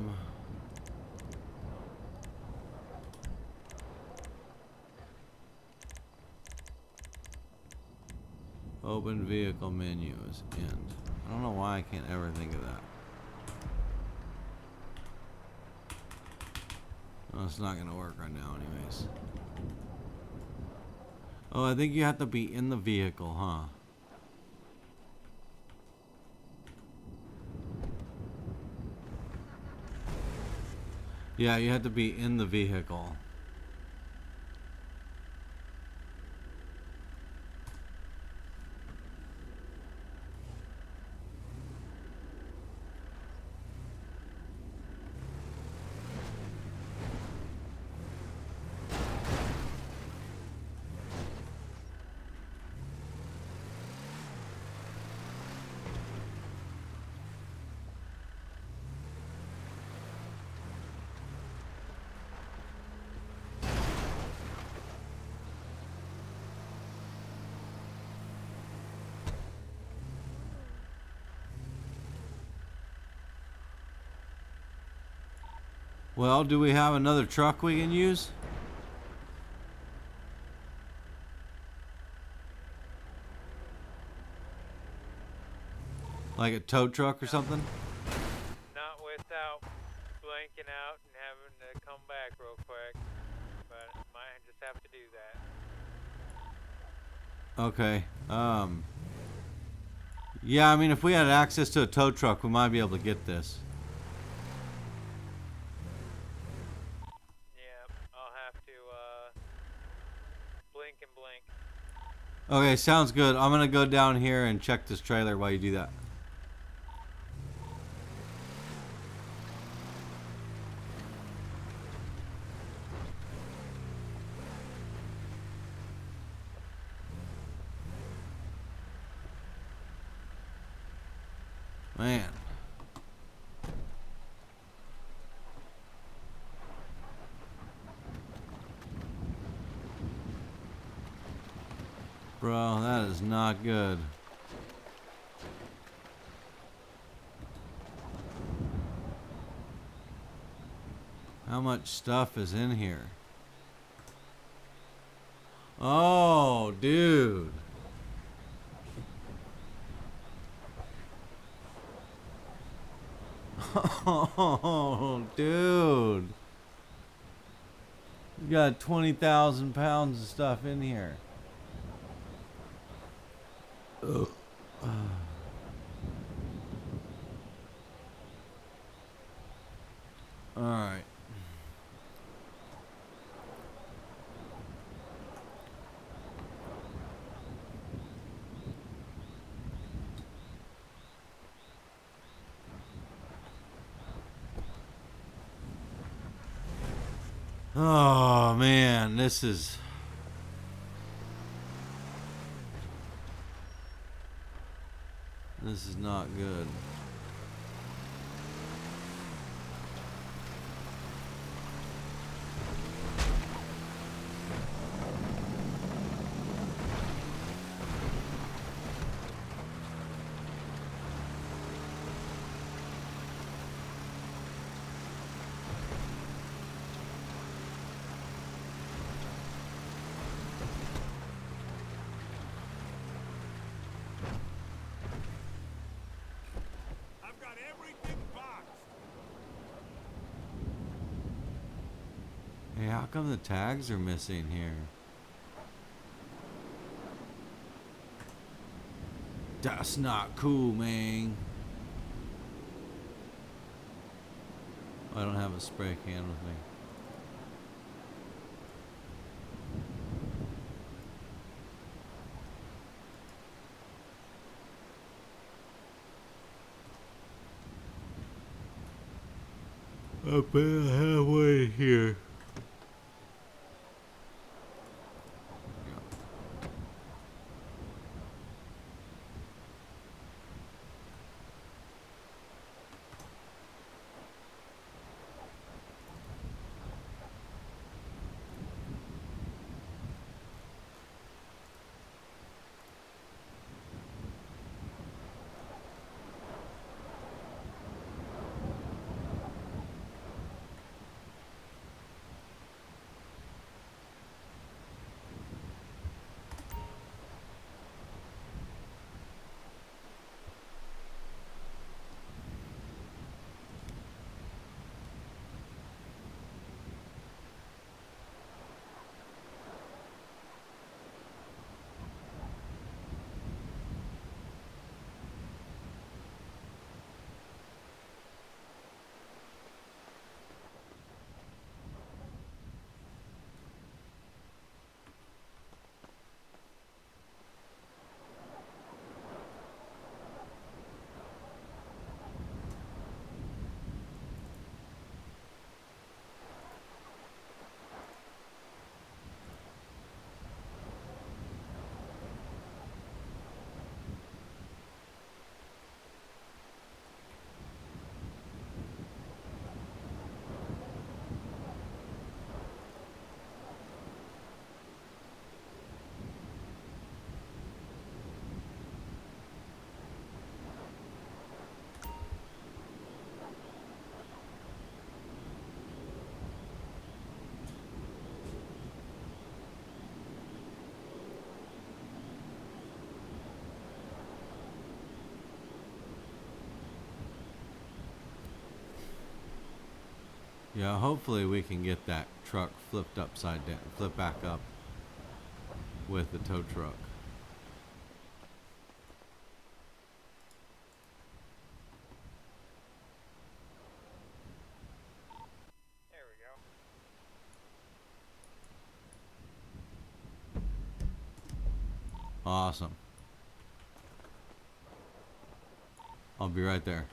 Open vehicle menu is end. I don't know why I can't ever think of that. Well, it's not gonna work right now anyways. Oh, I think you have to be in the vehicle, huh? Yeah, you have to be in the vehicle. Well, do we have another truck we can use? Like a tow truck or something? Not without blanking out and having to come back real quick. But Okay. Yeah, I mean, if we had access to a tow truck, we might be able to get this. Yeah, I'll have to blink and blink. Okay, sounds good. I'm gonna go down here and check this trailer while you do that. Man. Bro, that is not good. How much stuff is in here? Oh, dude. Oh, dude. You got 20,000 pounds of stuff in here. Ugh. All right. Oh man, this is not good. Hey, how come the tags are missing here? That's not cool, man. I don't have a spray can with me. About halfway here. Yeah, hopefully we can get that truck flipped upside down, flip back up with the tow truck. Awesome. I'll be right there.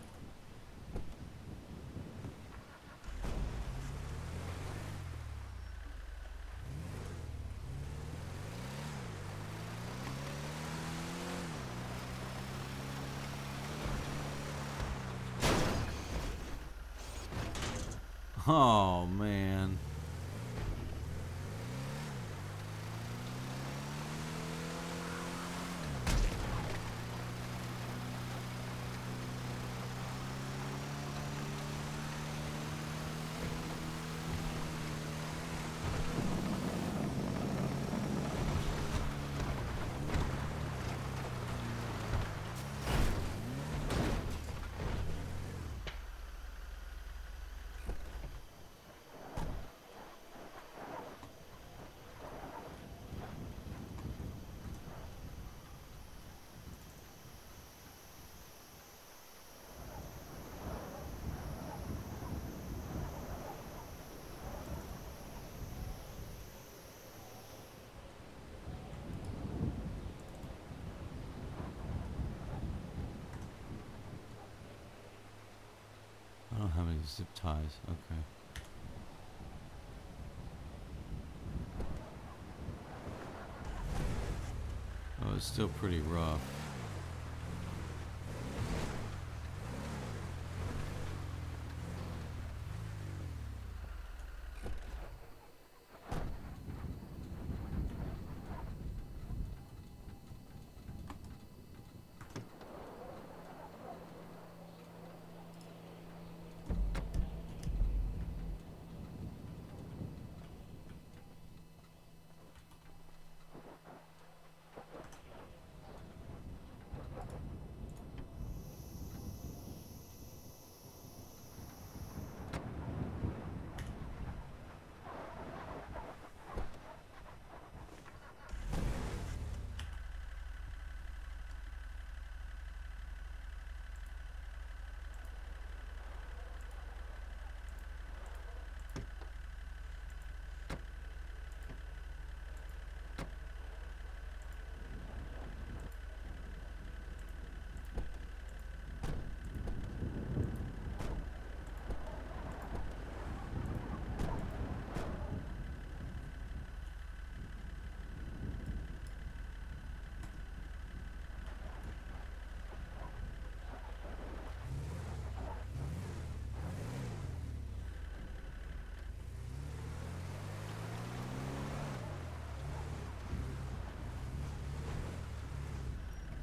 Oh, man. I don't have any zip ties. Okay. Oh, it's still pretty rough.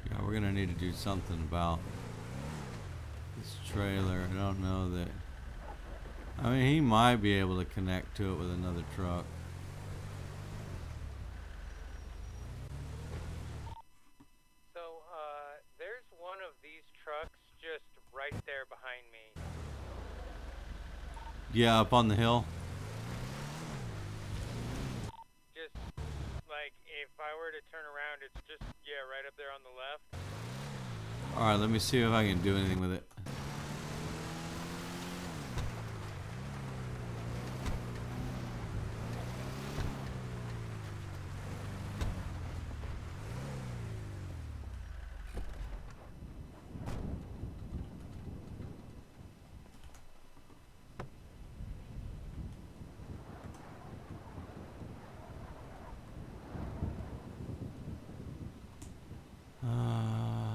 Yeah, we're gonna need to do something about this trailer. I don't know that. I mean, he might be able to connect to it with another truck. So, there's one of these trucks just right there behind me. Yeah, up on the hill. Just, like, if I were to turn around, it's just, yeah, right up there on the left. Alright, let me see if I can do anything with it.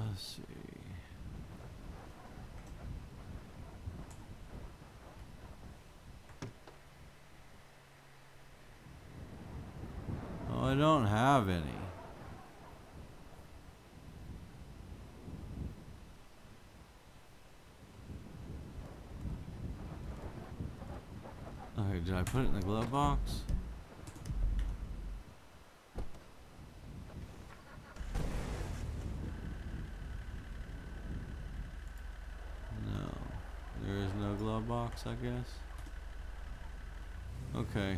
Let's see. Oh, I don't have any. Okay, did I put it in the glove box? No. There is no glove box, I guess. Okay.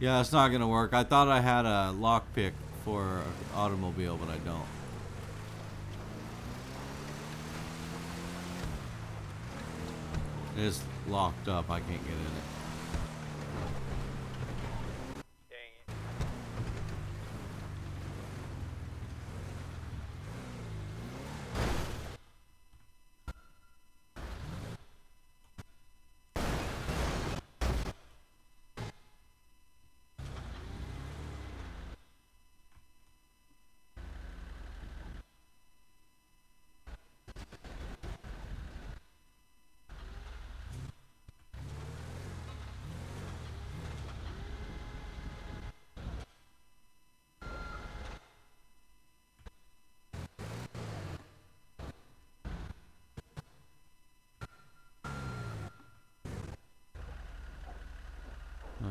Yeah, it's not gonna work. I thought I had a lockpick for an automobile, but I don't. It's locked up. I can't get in it. Dang it.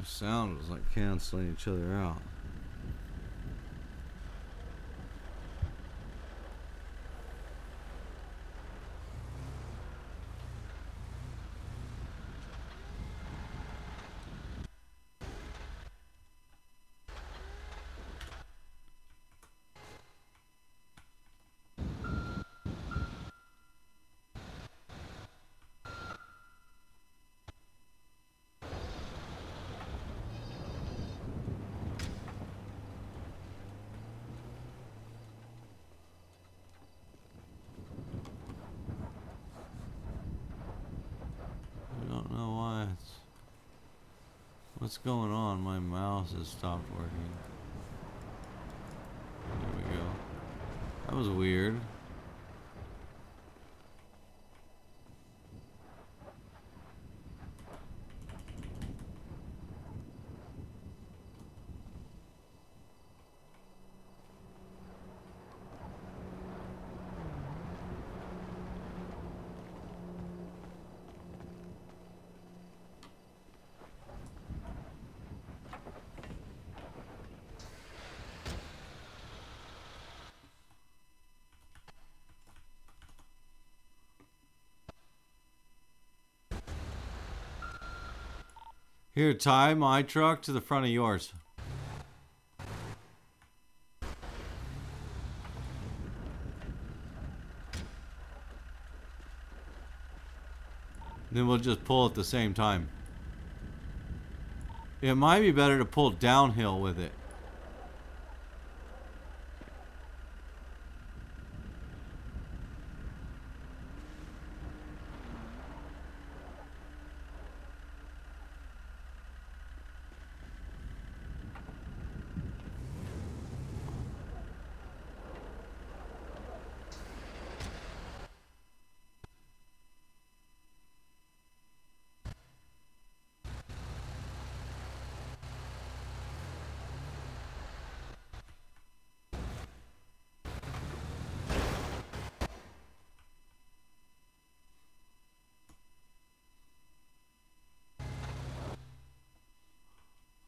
My sound was like canceling each other out. I don't know why it's... What's going on? My mouse has stopped working. There we go. That was weird. Here, tie my truck to the front of yours. Then we'll just pull at the same time. It might be better to pull downhill with it.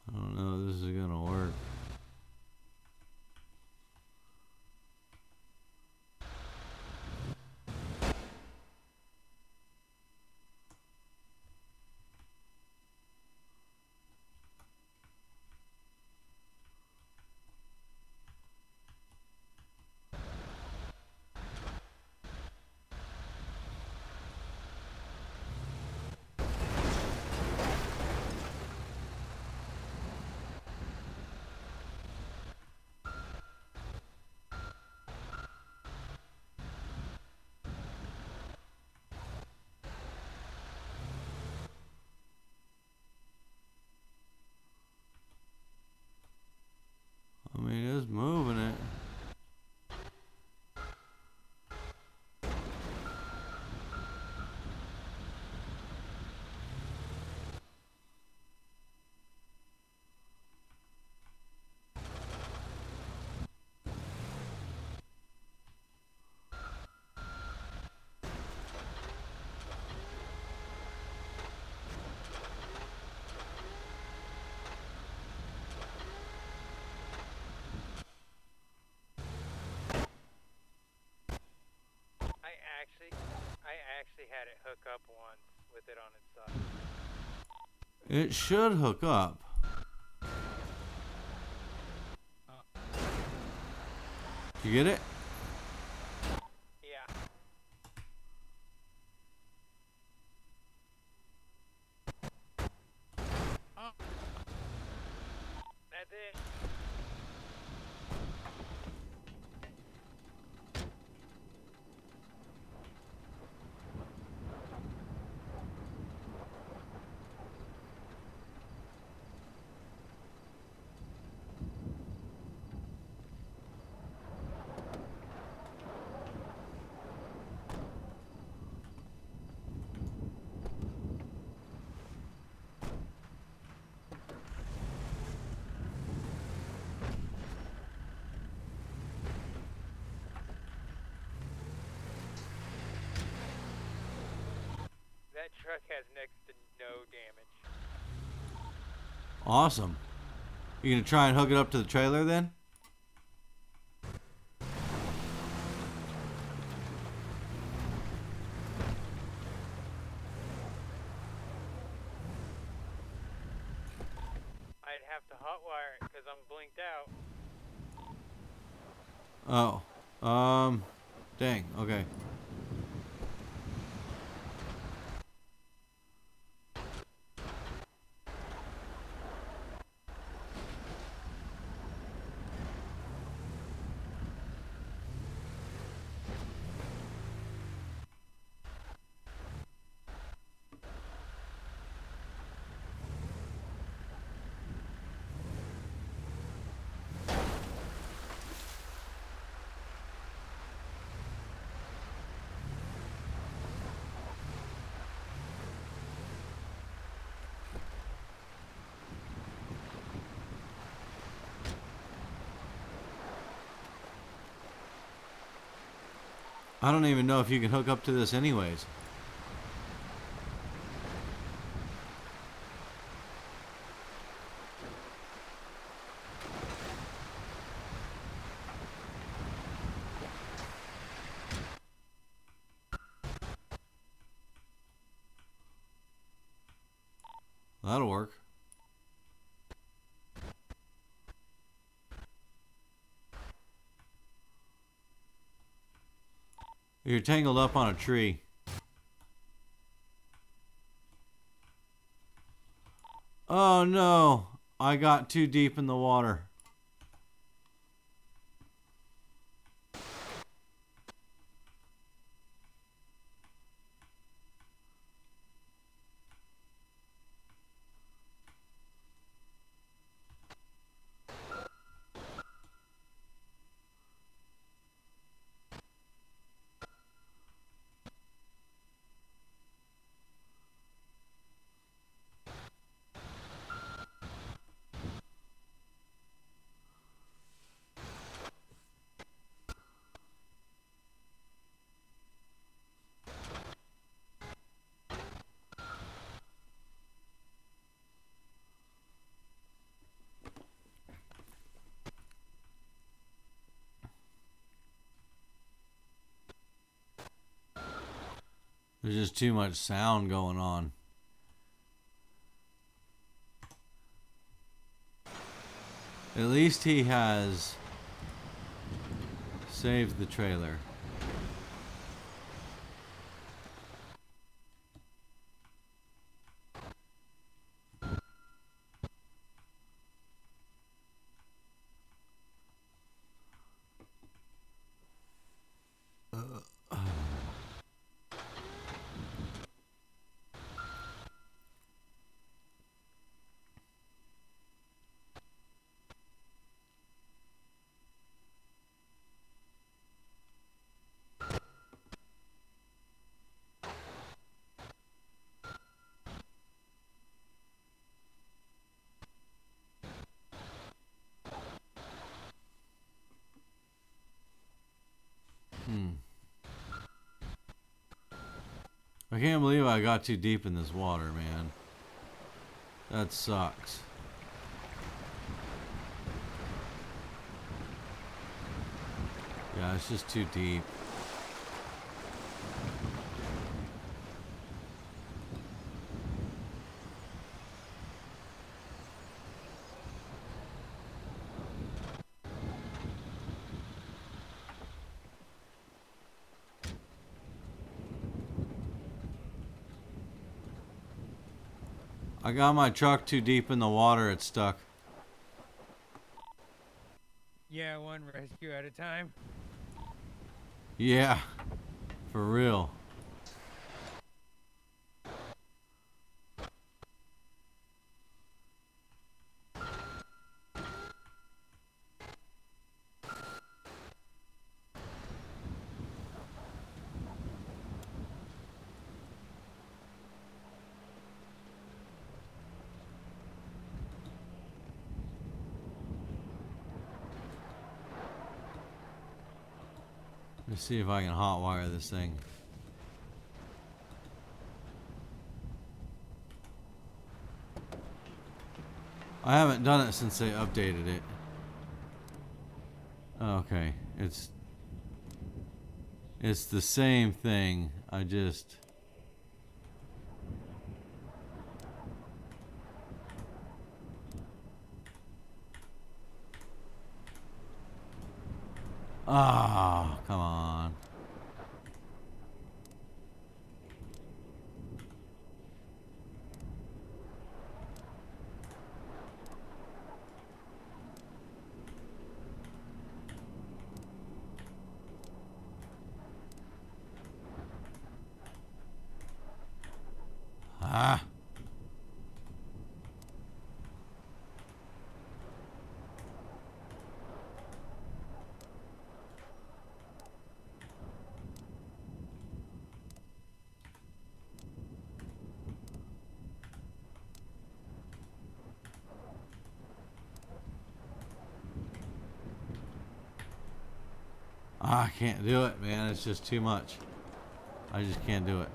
I don't know if this is gonna work. I mean, it's moving it. I actually had it hook up once with it on its side. It should hook up. You get it? Yeah. Oh. That's it. That truck has next to no damage. Awesome. You gonna try and hook it up to the trailer then? I'd have to hotwire it because I'm blinked out. Oh. Dang. Okay. I don't even know if you can hook up to this anyways. That'll work. You're tangled up on a tree. Oh no, I got too deep in the water. There's just too much sound going on. At least he has saved the trailer. I can't believe I got too deep in this water, man. That sucks. Yeah, it's just too deep. I got my truck too deep in the water, it's stuck. Yeah, one rescue at a time. Yeah, for real. Let's see if I can hotwire this thing. I haven't done it since they updated it. Okay, it's the same thing. I just come on. Ah. I can't do it, man. It's just too much. I just can't do it.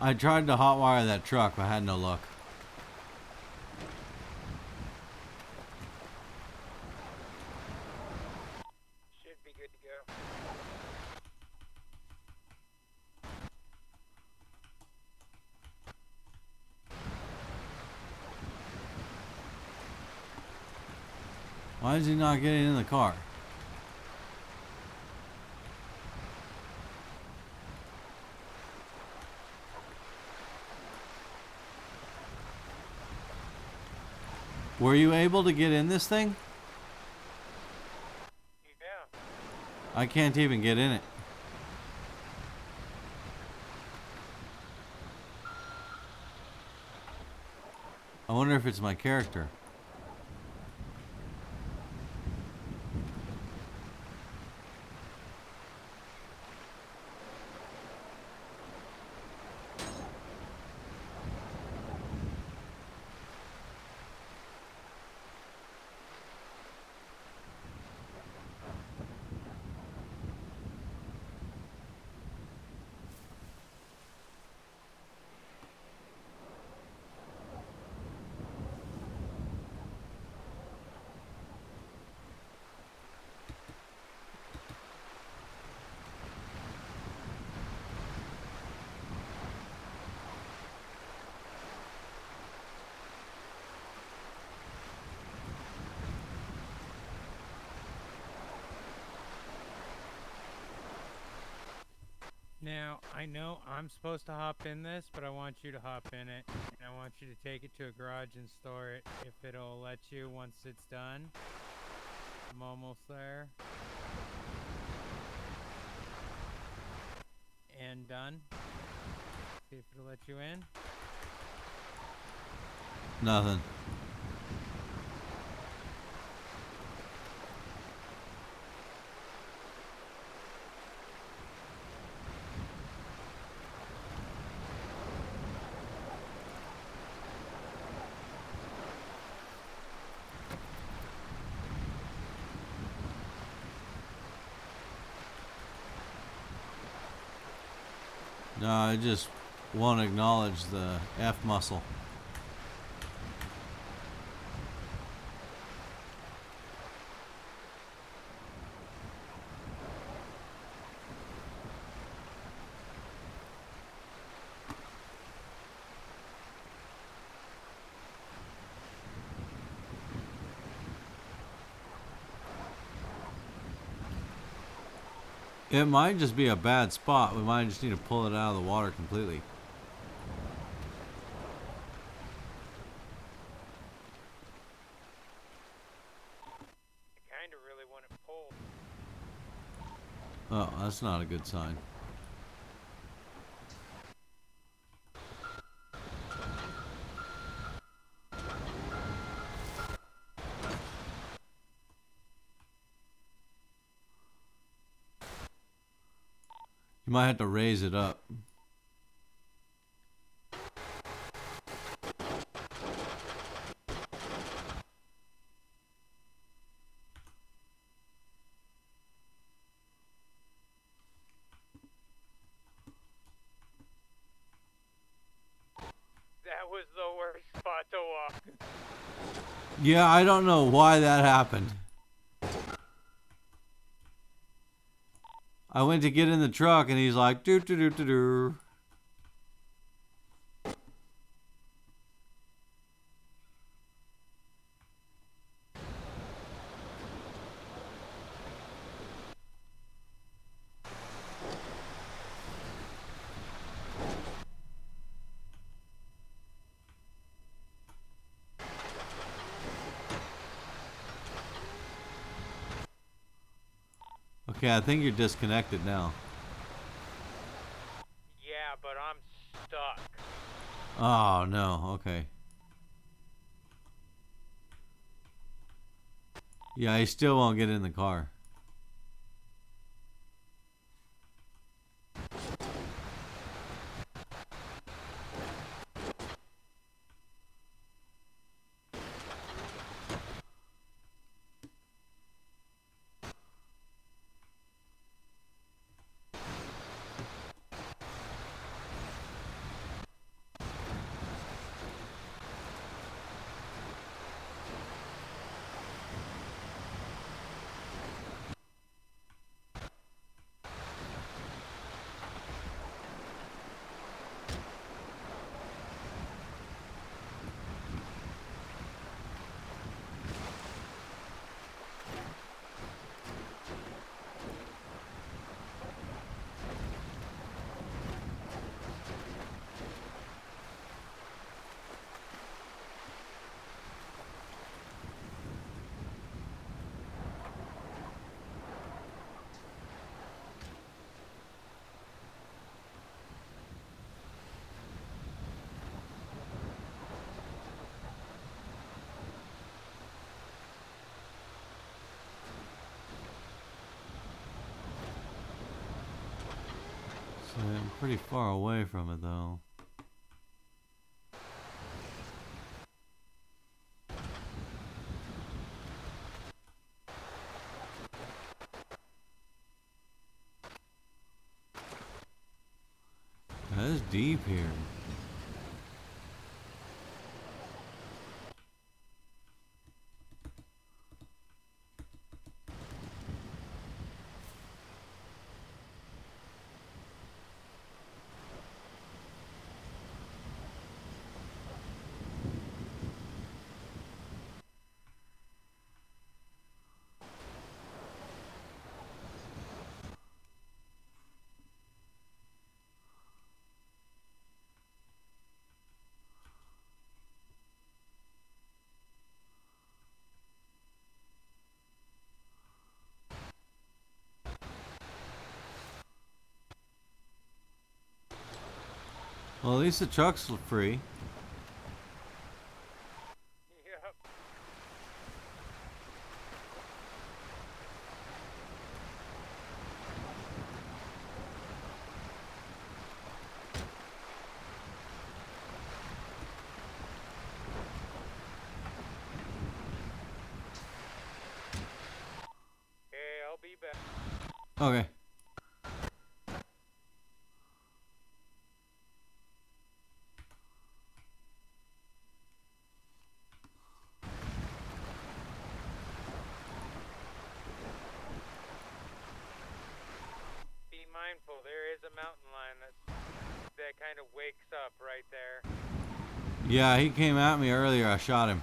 I tried to hotwire that truck, but I had no luck. Should be good to go. Why is he not getting in the car? Were you able to get in this thing? Yeah. I can't even get in it. I wonder if it's my character. Now, I know I'm supposed to hop in this, but I want you to hop in it. And I want you to take it to a garage and store it if it'll let you once it's done. I'm almost there. And done. See if it'll let you in. Nothing. No, I just won't acknowledge the F muscle. It might just be a bad spot. We might just need to pull it out of the water completely. I kind of really want it pulled. Oh, that's not a good sign. You might have to raise it up. That was the worst spot to walk. Yeah, I don't know why that happened. I went to get in the truck and he's like, doo doo doo doo doo. Okay, I think you're disconnected now. Yeah, but I'm stuck. Oh, no. Okay. Yeah, he still won't get in the car. So I'm pretty far away from it, though. That is deep here. Well, at least the truck's free. Yep. Okay, I'll be back. Okay. Be mindful, there is a mountain lion that kind of wakes up right there. Yeah, he came at me earlier. I shot him.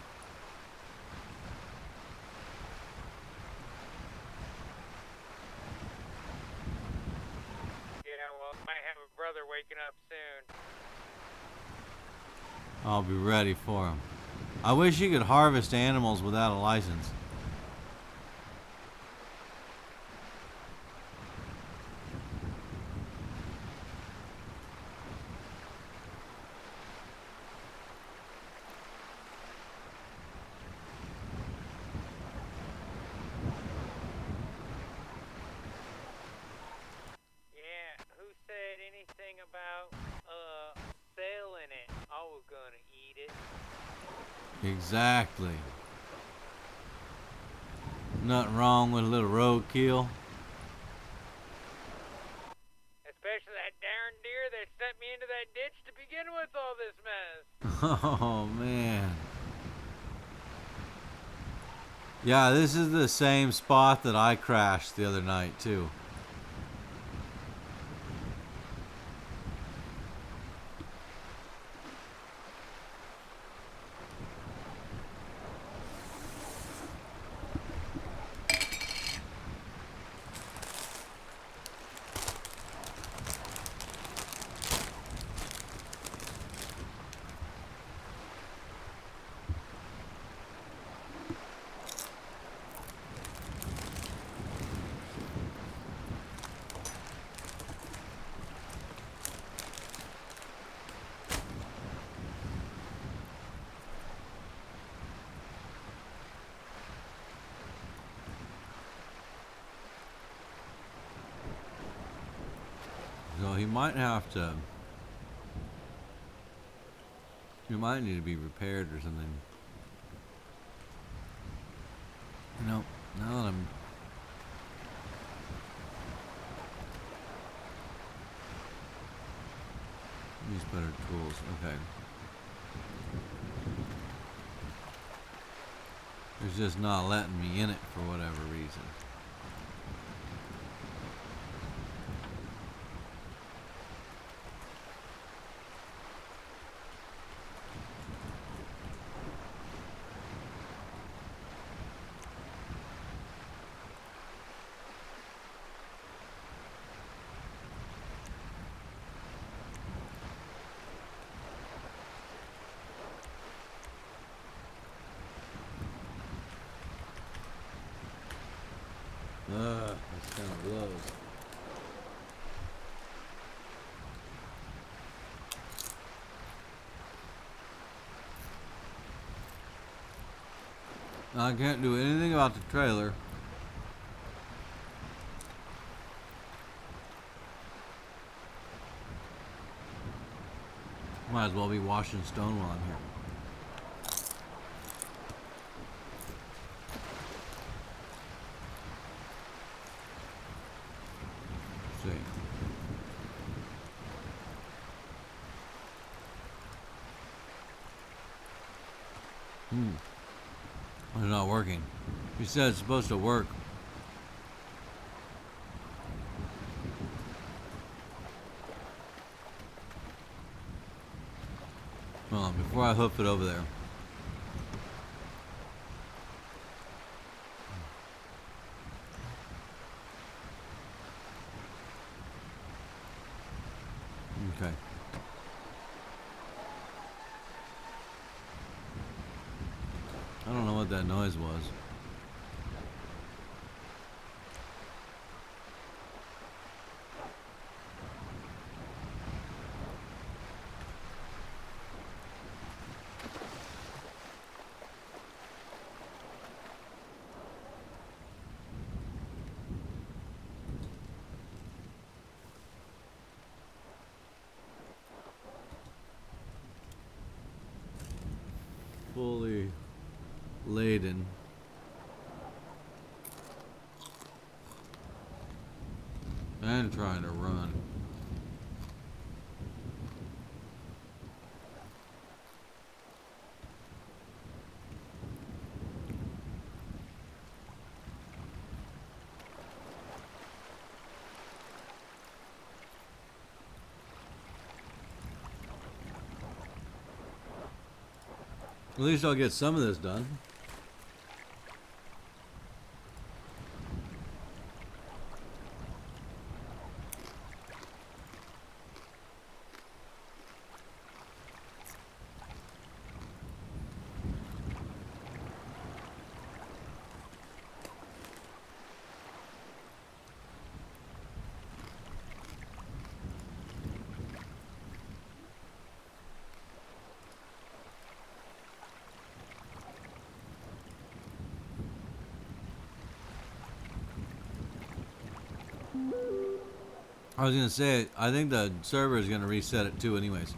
Yeah, well, I might have a brother waking up soon. I'll be ready for him. I wish you could harvest animals without a license. Yeah, who Exactly. Nothing wrong with a little roadkill. Especially that darn deer that sent me into that ditch to begin with all this mess. Oh, man. Yeah, this is the same spot that I crashed the other night, too. So he might have to... He might need to be repaired or something. You know, now that I'm... Use better tools. Okay. It's just not letting me in it for whatever reason. This kind of blows. I can't do anything about the trailer. Might as well be washing stone while I'm here. See. It's not working. He said it's supposed to work. Hold on, before I hoof it over there. Okay. I don't know what that noise was. Fully laden. And trying to run. At least I'll get some of this done. I was gonna say, I think the server is gonna reset it too anyways.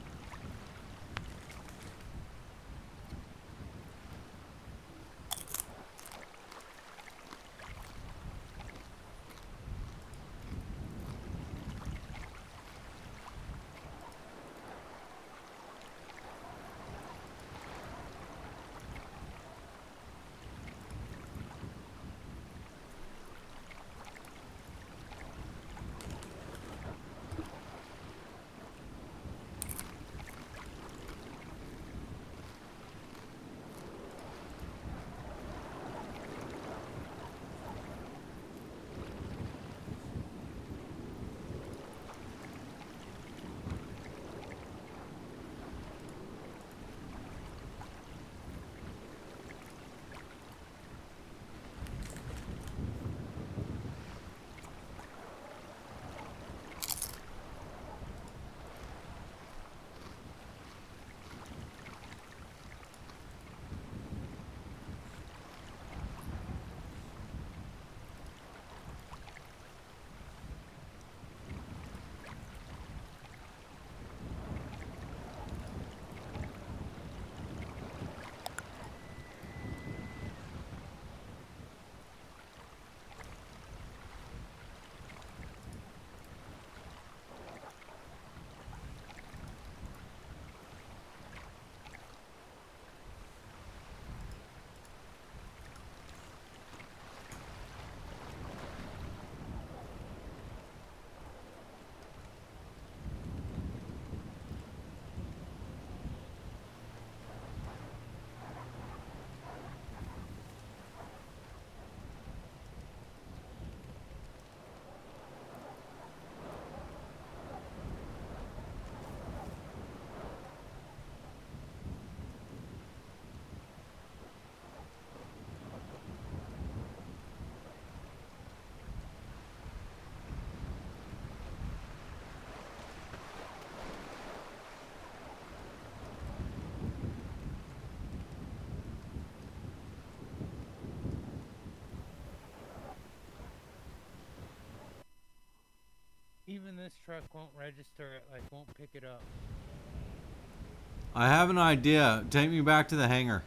this truck won't register it, like won't pick it up? I have an idea. Take me back to the hangar.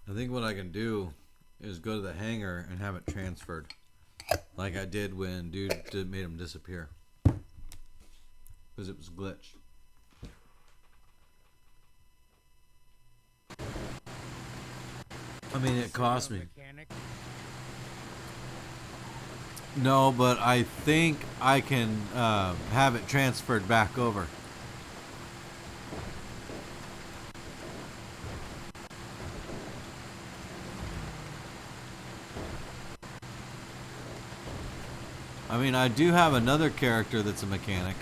I think what I can do is go to the hangar and have it transferred, like I did when dude made him disappear, because it was glitched. I mean, it cost me. Mechanic? No, but I think I can have it transferred back over. I mean, I do have another character that's a mechanic.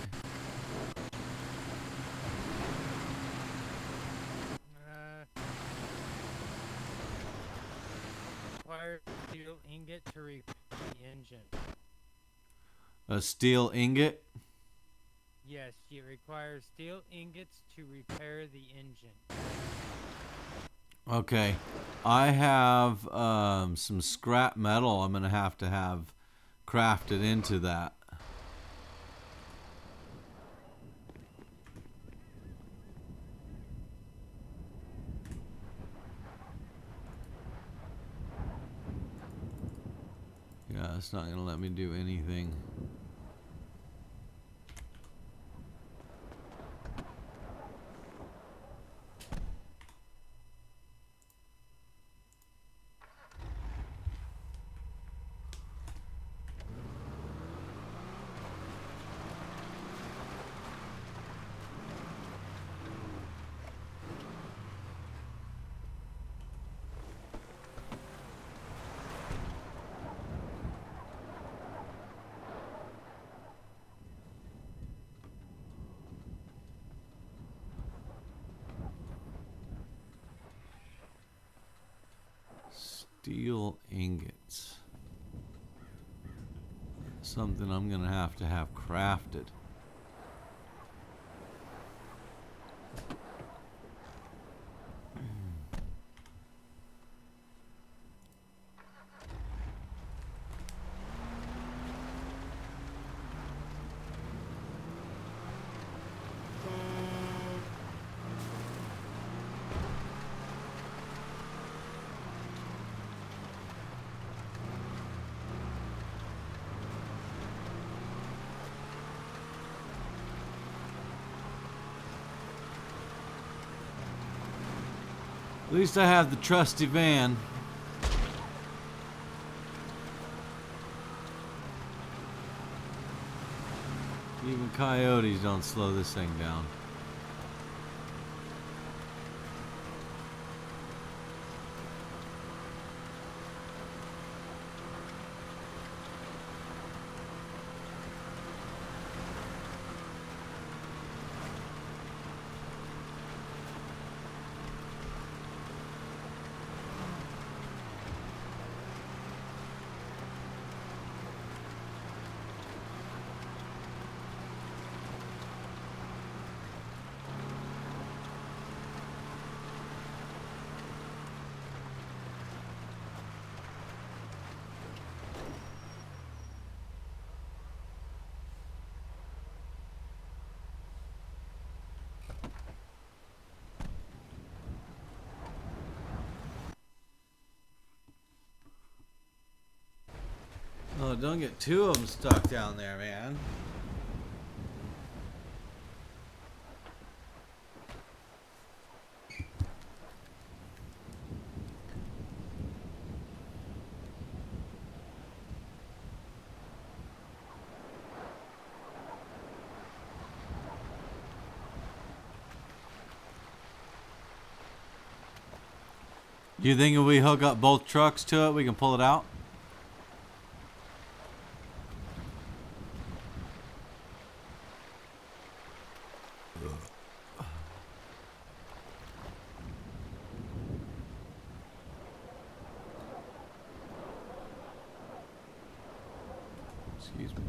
Require steel ingot to repair the engine. A steel ingot? Yes, it requires steel ingots to repair the engine. Okay. I have some scrap metal I'm going to have crafted into that. Yeah, it's not going to let me do anything. Steel ingots. Something I'm going to have crafted. At least I have the trusty van. Even coyotes don't slow this thing down. Oh, don't get two of them stuck down there, man. You think if we hook up both trucks to it, we can pull it out? Excuse me.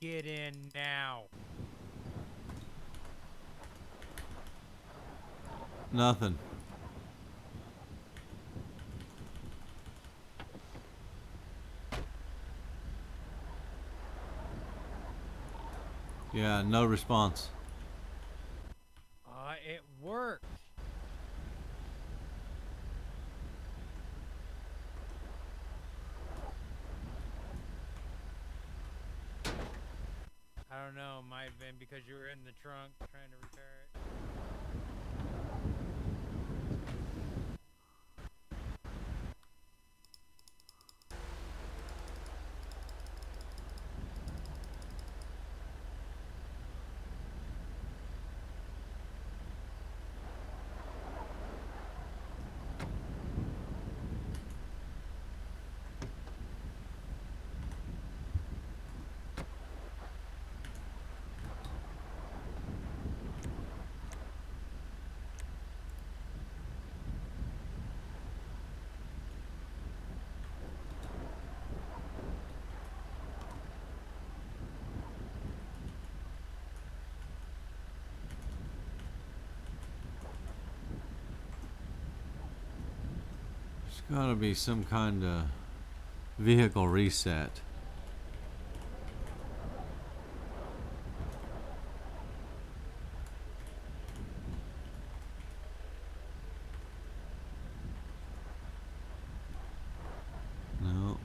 Get in now. Nothing. Yeah, no response. I don't know. Might have been because you were in the trunk trying to repair it. There's gotta be some kind of vehicle reset. No.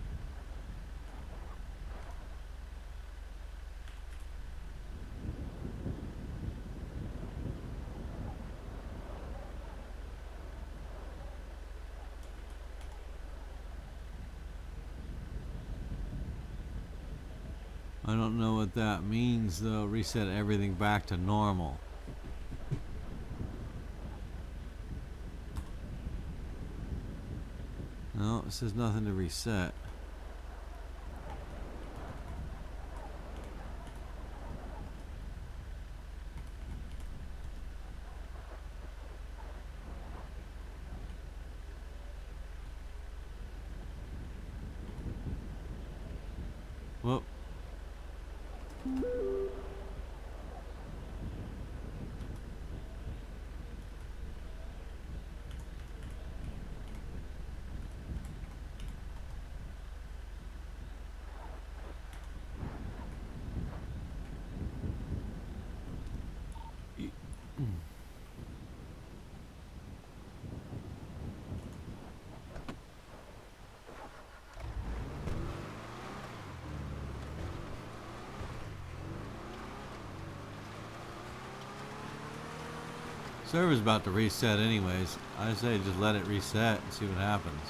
I don't know what that means though. Reset everything back to normal. No, it says nothing to reset. Whoop. Server's about to reset anyways. I say just let it reset and see what happens.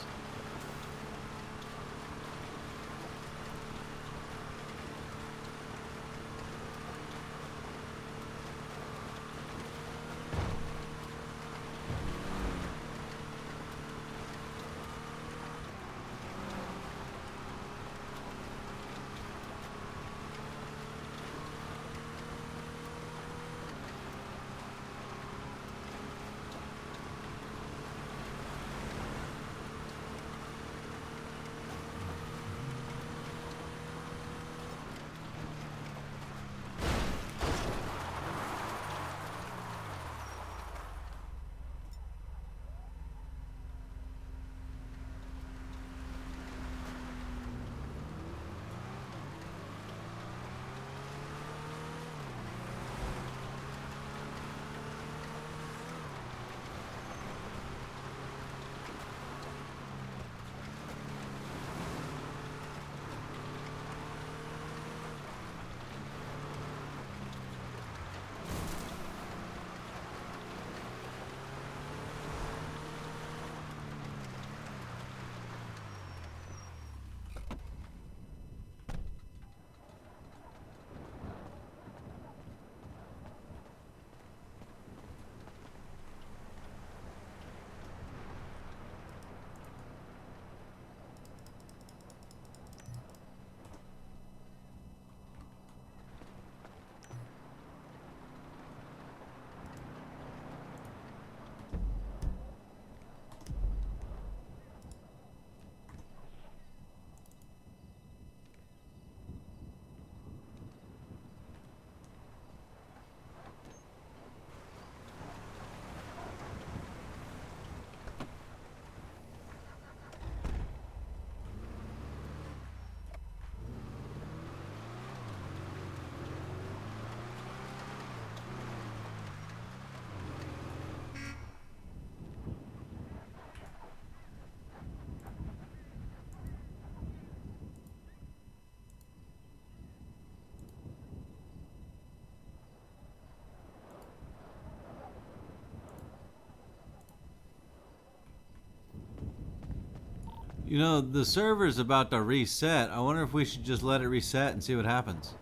You know, the server's about to reset. I wonder if we should just let it reset and see what happens.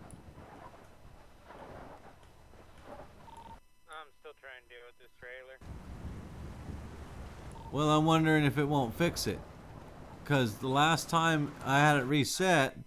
I'm still trying to deal with this trailer. Well, I'm wondering if it won't fix it. Because the last time I had it reset...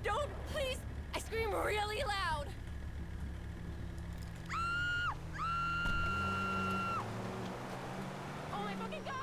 Don't, please! I scream really loud! Oh my fucking god!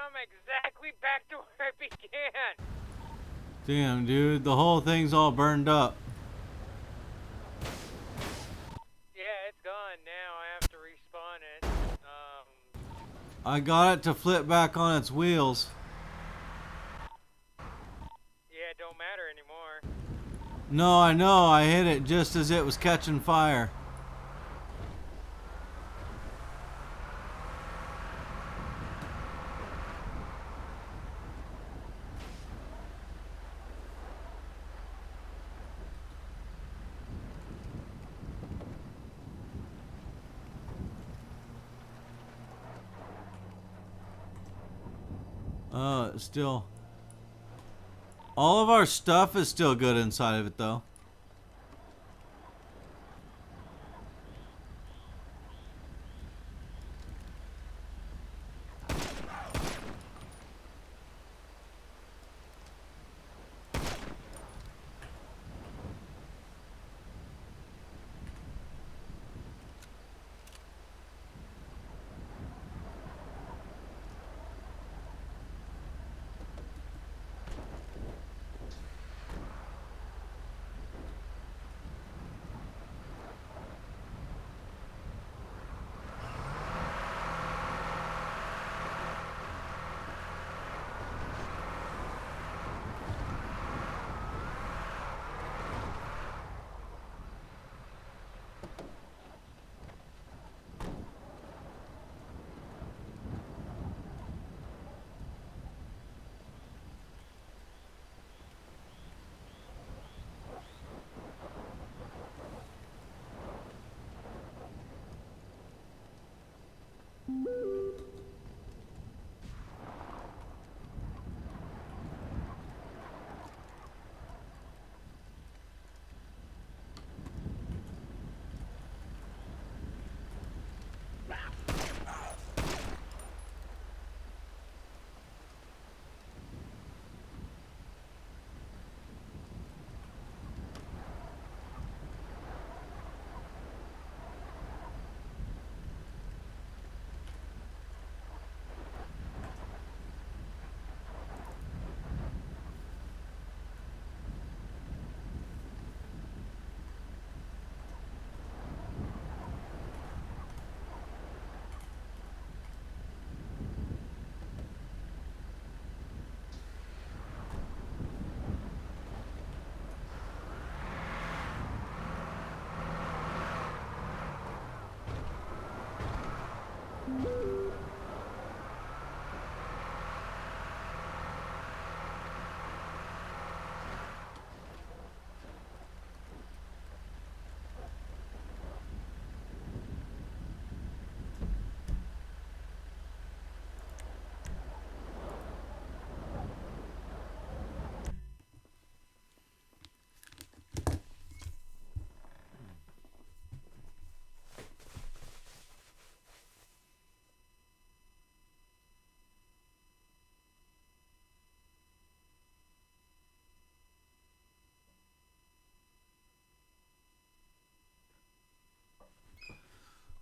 I'm exactly back to where I began. Damn, dude, the whole thing's all burned up. I got it to flip back on its wheels. Yeah, it don't matter anymore. No, I know. I hit it just as it was catching fire. Still. All of our stuff is still good inside of it, though.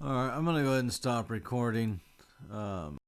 Alright, I'm going to go ahead and stop recording.